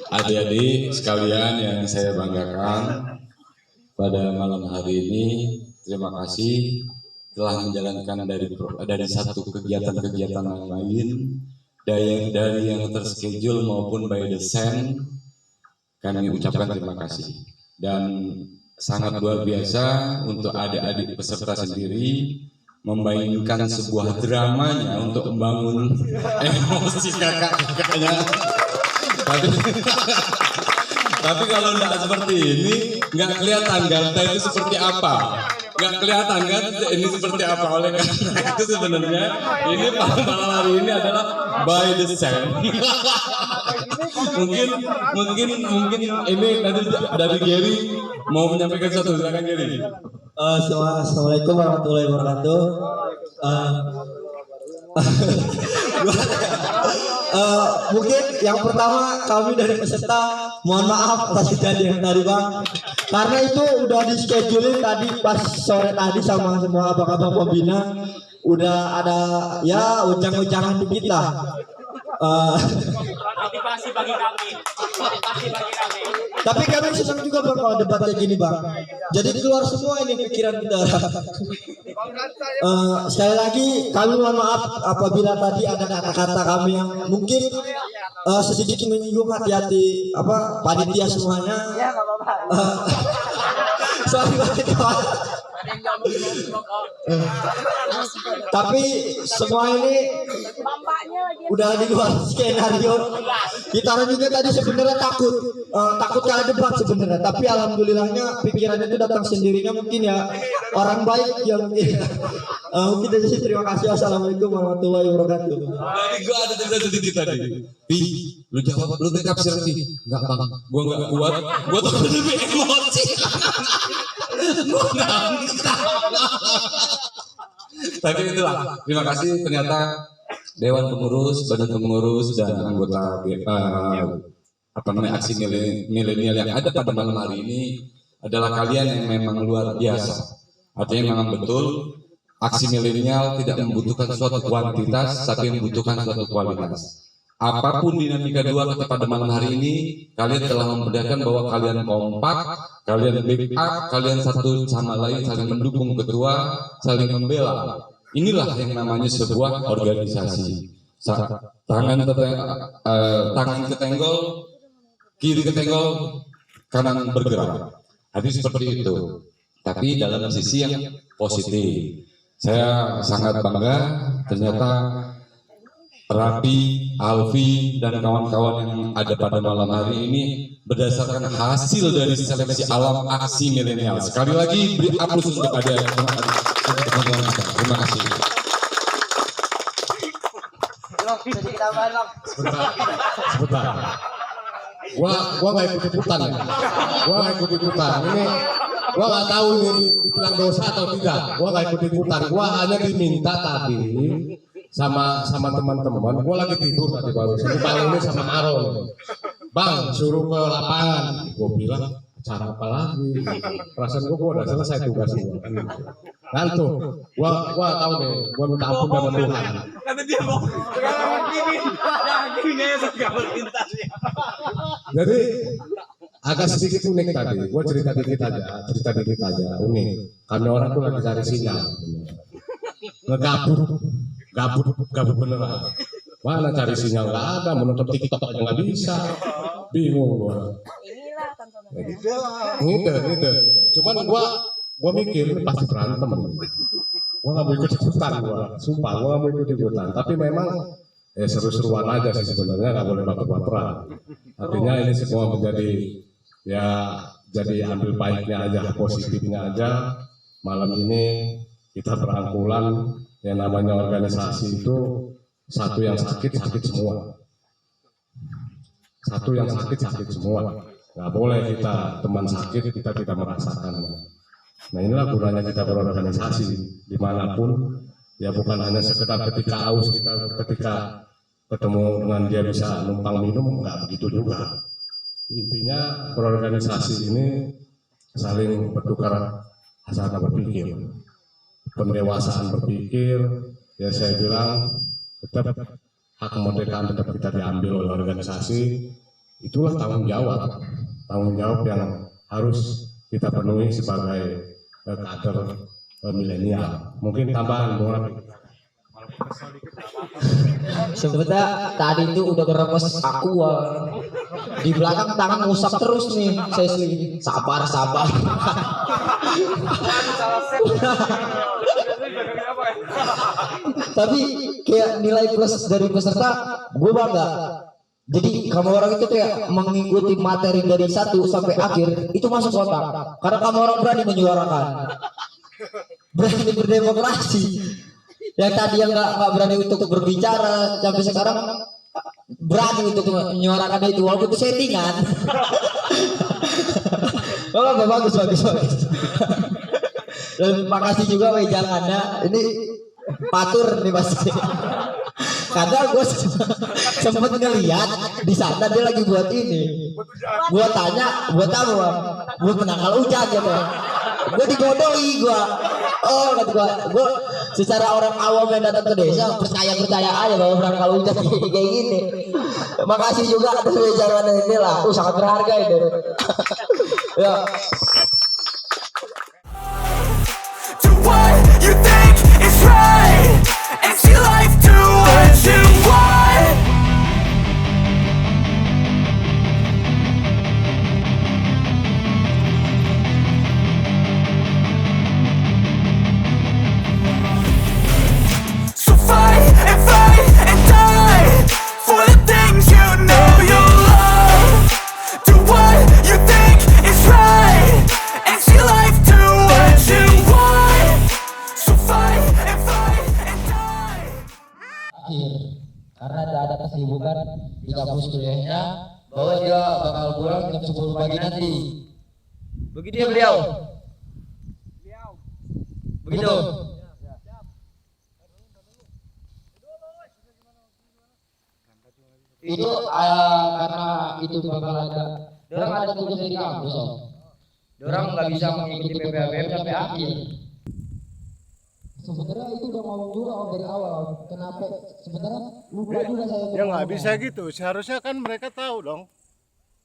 Adik-adik sekalian yang saya banggakan, pada malam hari ini terima kasih telah menjalankan dari satu kegiatan-kegiatan yang lain, dari yang terschedule maupun by design. Kami ucapkan terima kasih dan sangat luar biasa untuk adik-adik peserta sendiri memainkan sebuah dramanya untuk membangun emosi kakak-kakaknya. Tapi kalau tidak seperti ini, nggak kelihatan Ganta itu seperti apa. Nggak kelihatan kan ini seperti apa. Oleh karena itu sebenarnya ini malam hari ini adalah by design. mungkin ini nanti dari Gary mau menyampaikan satu, silakan Gary. Assalamualaikum warahmatullahi wabarakatuh. Mungkin yang pertama kami dari peserta mohon maaf atas kejadian tadi Bang, karena itu udah di scheduling tadi pas sore tadi sama semua abang-abang pembina, udah ada ya ujang-ujangan dikit lah. Motivasi bagi kami. Tapi kami senang juga Bang kalau debat kayak gini Bang. Jadi keluar semua ini pikiran kita. Sekali lagi kami mohon maaf apabila tadi ada kata-kata kami yang mungkin sedikit menyinggung hati-hati panitia semuanya. Sorry banget kawan. Tapi semua ini udah di luar skenario. Kita juga tadi sebenarnya takut kalah debat sebenarnya. Tapi alhamdulillahnya pikiran itu datang sendirinya, mungkin ya orang baik yang mungkin dari sini. Terima kasih. Assalamualaikum warahmatullahi wabarakatuh. Tadi gua ada cerita sedikit tadi. Lu jawab, lu backup sih. Enggak Bang, gua enggak kuat. Gua tuh lebih emosi. Tapi itulah, terima kasih. Ternyata Dewan Pengurus, Badan Pengurus dan anggota aksi milenial yang ada pada malam hari ini adalah kalian yang memang luar biasa. Artinya memang betul Aksi milenial tidak membutuhkan suatu kuantitas, tapi membutuhkan suatu kualitas. Apapun dinamika dua pada malam hari ini, kalian telah memperlihatkan bahwa kalian kompak, kalian backup, kalian satu sama lain saling mendukung ketua, saling membela. Inilah yang namanya sebuah organisasi. Tangan ketenggol, kiri ketenggol, kanan bergerak. Habis seperti itu. Tapi dalam sisi yang positif. Saya sangat bangga ternyata Rapi, Alfi, dan kawan-kawan yang ada pada malam hari ini berdasarkan hasil dari seleksi alam aksi milenial. Sekali lagi beri aplaus untuk ada terima kasih. Sebentar. Gua nggak ikut-ikutan ya. Ini gua nggak tahu ini dibilang dosa atau tidak. Gua nggak ikut-ikutan. Gua hanya diminta tadi sama teman-teman. Gua lagi tidur tadi baru. Bang ini sama Aron. Bang suruh ke lapangan. Gua bilang cara apa lagi? Perasaan gua udah selesai tugasnya. Ngantuk. Gua tahu deh. Gua minta ampun sama Tuhan. Kata dia mau gini ya segala pintasnya. Jadi agak sedikit unik tadi. Gua cerita dikit aja. Unik. Kami orang tuh lagi cari sinyal. Gabut beneran. Mana cari sinyal nggak ada, menonton TikTok aja nggak bisa. Bingung gua. Gitu. Cuman gua mikir ini pasti berantem. Gua nggak mau ikut-ikutan sumpah gua nggak mau ikut-ikutan. Tapi memang seru-seruan aja sih sebenarnya, nggak boleh baper-baperan. Artinya ini semua menjadi jadi ambil baiknya aja, positifnya aja. Malam ini kita berangkulan, yang namanya organisasi itu satu yang sakit semua. Nggak boleh kita teman sakit kita tidak merasakannya. Nah inilah gunanya kita berorganisasi dimanapun, ya bukan hanya sekedar ketika haus kita ketika ketemu dengan dia bisa numpang minum, nggak begitu juga. Intinya berorganisasi ini saling bertukar cara berpikir, pendewasaan berpikir. Ya saya bilang tetap hak kemerdekaan tetap kita diambil oleh organisasi. Itulah tanggung jawab yang harus kita penuhi sebagai kader milenial. Mungkin tambahan Bung Rafi. Sebenarnya tadi itu udah berempes aqua di belakang, tangan ngusap terus nih Sesli. Sabar. Tapi kayak nilai plus dari peserta gue bangga. Jadi kamu orang itu kayak mengikuti materi dari 1 sampai akhir itu masuk kotak. Karena kamu orang berani menyuarakan, berani berdemokrasi. Yang tadi yang nggak berani untuk berbicara sampai sekarang berani untuk menyuarakan itu walaupun itu settingan. Oh bagus. Dan makasih juga wejangannya. Ini patur nih pasti. Karena gue sempet ngeliat di sana dia lagi buat ini. Gue tanya, buat apa? Buat menangkal hujan gitu. Gue digodoi gue. Oh kata gue secara orang awam yang datang ke desa percaya aja bahwa menangkal hujan kayak gini. Makasih juga atas wejangan ini lah. Sangat berharga itu. Ya. Do what you think is right and see life do what you want. So fight and die for the things you know you love. Do what you think is right and see life do what you want. So fight and die. Karena tidak ada kesibukan di kampus kuliahnya, bahwa dia bakal pulang jam 10 pagi nanti. Begitu ya beliau? Begitu? Itu karena itu bakal ada, orang ada tugas di kampus orang nggak bisa mengikuti PPABM sampai akhir. Sebenarnya itu udah ngomong juga Om dari awal. Kenapa? Sebenarnya lupa juga saya. Ya nggak bisa gitu. Seharusnya kan mereka tahu dong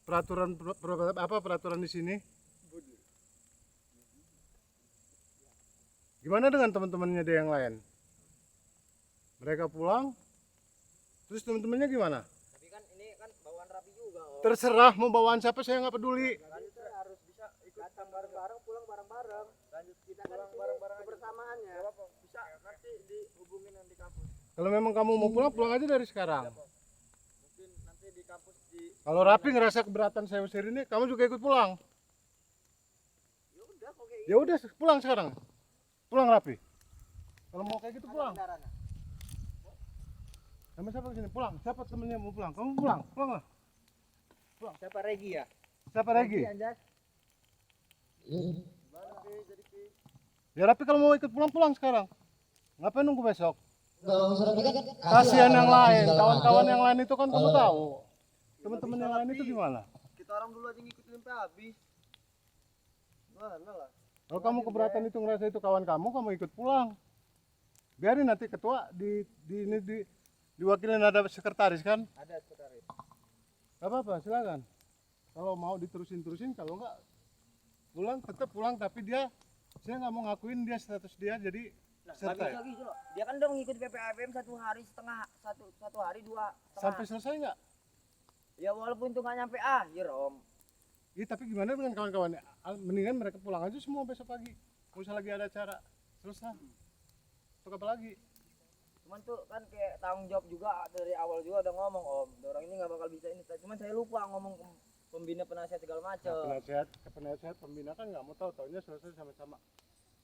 peraturan di sini. Gimana dengan teman-temannya dia yang lain? Mereka pulang, terus teman-temannya gimana? Tapi kan ini kan bawaan rapi juga. Terserah mau bawaan siapa, saya nggak peduli. Harus bisa ikut datang bareng-bareng, pulang bareng-bareng. Lanjut kita kan bareng-bareng kebersamaannya. Bisa nanti dihubungin di kampus. Kalau memang kamu mau pulang, pulang aja dari sekarang. Mungkin nanti di kampus di. Kalau Rapi ngerasa keberatan saya usir ini, kamu juga ikut pulang. Ya udah, pulang sekarang. Pulang Rapi. Kalau mau kayak gitu pulang. Sama siapa kesini? Pulang. Siapa temennya mau pulang? Kamu pulang. Pulang lah. Pulang. Siapa Regi ya? Siapa Regi? Ya Rapi kalau mau ikut pulang, pulang sekarang. Ngapain nunggu besok? Kasihan yang lain. Kawan-kawan yang lain itu kan kamu tahu. Teman-teman yang lain itu gimana? Kita orang dulu aja ngikutin sampai habis. Mana lah? Kalau kamu keberatan itu ngerasa itu kawan kamu ikut pulang. Biarin nanti ketua diwakilin ada sekretaris kan? Ada sekretaris. Gak apa-apa, silakan. Kalau mau diterusin, kalau enggak pulang tetap pulang, tapi saya nggak mau ngakuin dia status dia jadi serta. Dia kan udah mengikuti PPAPM 1 hari setengah, satu hari 2 setengah. Sampai selesai nggak? Ya walaupun itu nggak nyampe ya Om. Iya, tapi gimana dengan kawan-kawannya? Mendingan mereka pulang aja semua besok pagi. Nggak usah lagi ada acara. Selesai. Untuk apa lagi? Cuman tuh kan kayak tanggung jawab juga dari awal juga udah ngomong Om. Orang ini nggak bakal bisa ini. Cuman saya lupa ngomong pembina penasihat segala macam. Nah, penasihat pembina kan nggak mau taunya selesai sama-sama.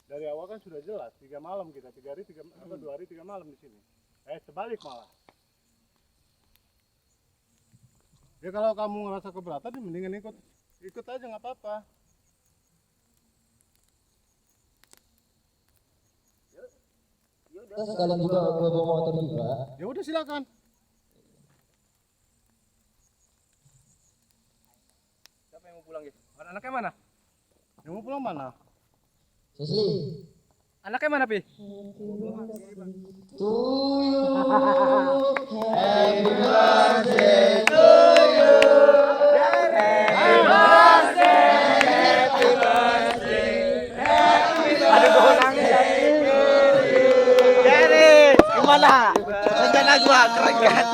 Dari awal kan sudah jelas 3 malam kita 2 hari 3 malam di sini. Sebalik malah. Ya kalau kamu ngerasa keberatan, ya mendingan ikut aja nggak apa-apa. Terus sekalian juga gue bawa motor juga. Ya udah silakan. Siapa yang mau pulang gitu? Anaknya mana? Yang mau pulang mana? Sisli. Anaknya mana Pi? Happy birthday to you. Gimana? Rencana gua keren.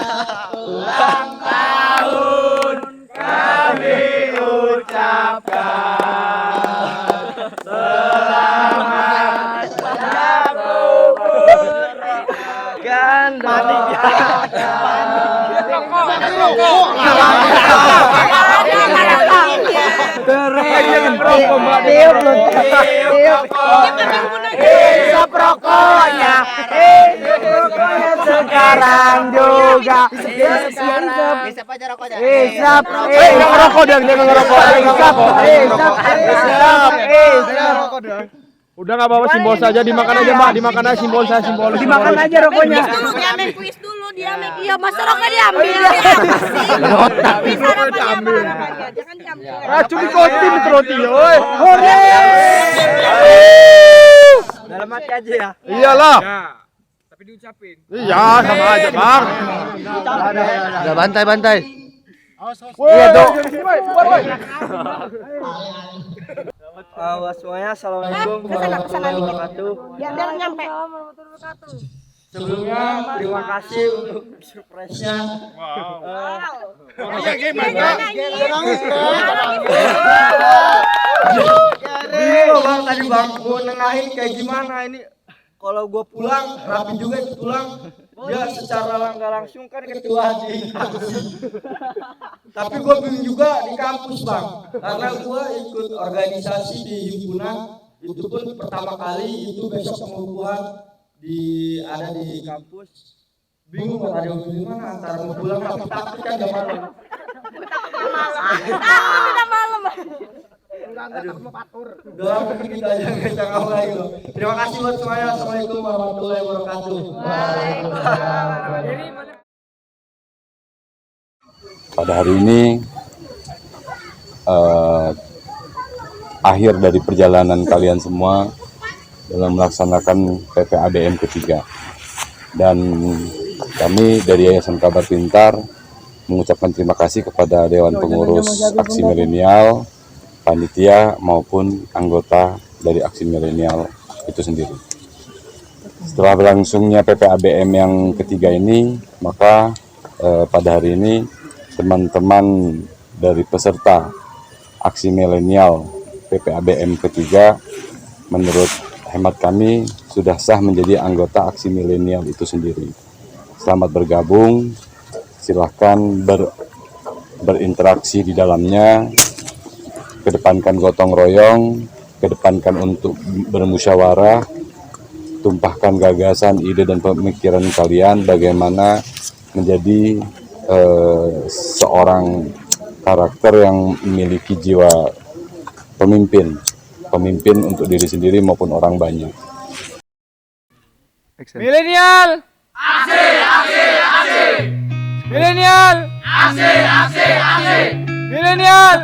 Ulang tahun kami ucapkan. Selamat berumur ganda. Keren rokok Mbak Tiup lu. Isap rokoknya. Sekarang juga. Isap aja rokoknya. Isap. Ngerokok dia ngerokok. Udah nggak bawa simbol saja, dimakan aja Mbak, dimakan aja simbol saya simbol. Dimakan aja rokoknya. Kuis dulu dia make iya masa rokok diambil. Bisa diambil. Jangan diambil. Racun nikotin itu roti, oi. Dalam hati aja ya. Iyalah. Tapi diucapin. Iya, sama aja, Bang. Udah bantai. Iya dong. Semuanya, assalamualaikum warahmatullahi wabarakatuh. Biar nyampe. Sebelumnya terima kasih untuk surprise-nya. Iya gimana? Bingung Bang tadi Bang, mau nengahin kayak gimana ini? Kalau gue pulang, Rapi juga ikut pulang. Dia secara nggak langsung kan ketua di kampus. Tapi gue bingung juga di kampus Bang, karena gue ikut organisasi di himpunan. Itu pun pertama kali itu besok pengukuhan ada di kampus. Bingung Bang, ada gimana antara mau pulang tapi takut kan udah malam. Udah malam. Aduh, udah lama kita aja nggak cakap lagi loh. Terima kasih buat semuanya. Assalamualaikum warahmatullahi wabarakatuh. Pada hari ini akhir dari perjalanan kalian semua dalam melaksanakan PPABM ketiga. Dan kami dari Yayasan Kabar Pintar mengucapkan terima kasih kepada Dewan Pengurus Aksi Milenial, panitia maupun anggota dari Aksi Milenial itu sendiri. Setelah berlangsungnya PPABM yang ketiga ini, maka pada hari ini teman-teman dari peserta Aksi Milenial PPABM ketiga menurut hemat kami sudah sah menjadi anggota Aksi Milenial itu sendiri. Selamat bergabung, silahkan berinteraksi di dalamnya, kedepankan gotong royong, kedepankan untuk bermusyawarah, tumpahkan gagasan, ide dan pemikiran kalian bagaimana menjadi seorang karakter yang memiliki jiwa pemimpin untuk diri sendiri maupun orang banyak. Milenial. Milenial. Milenial.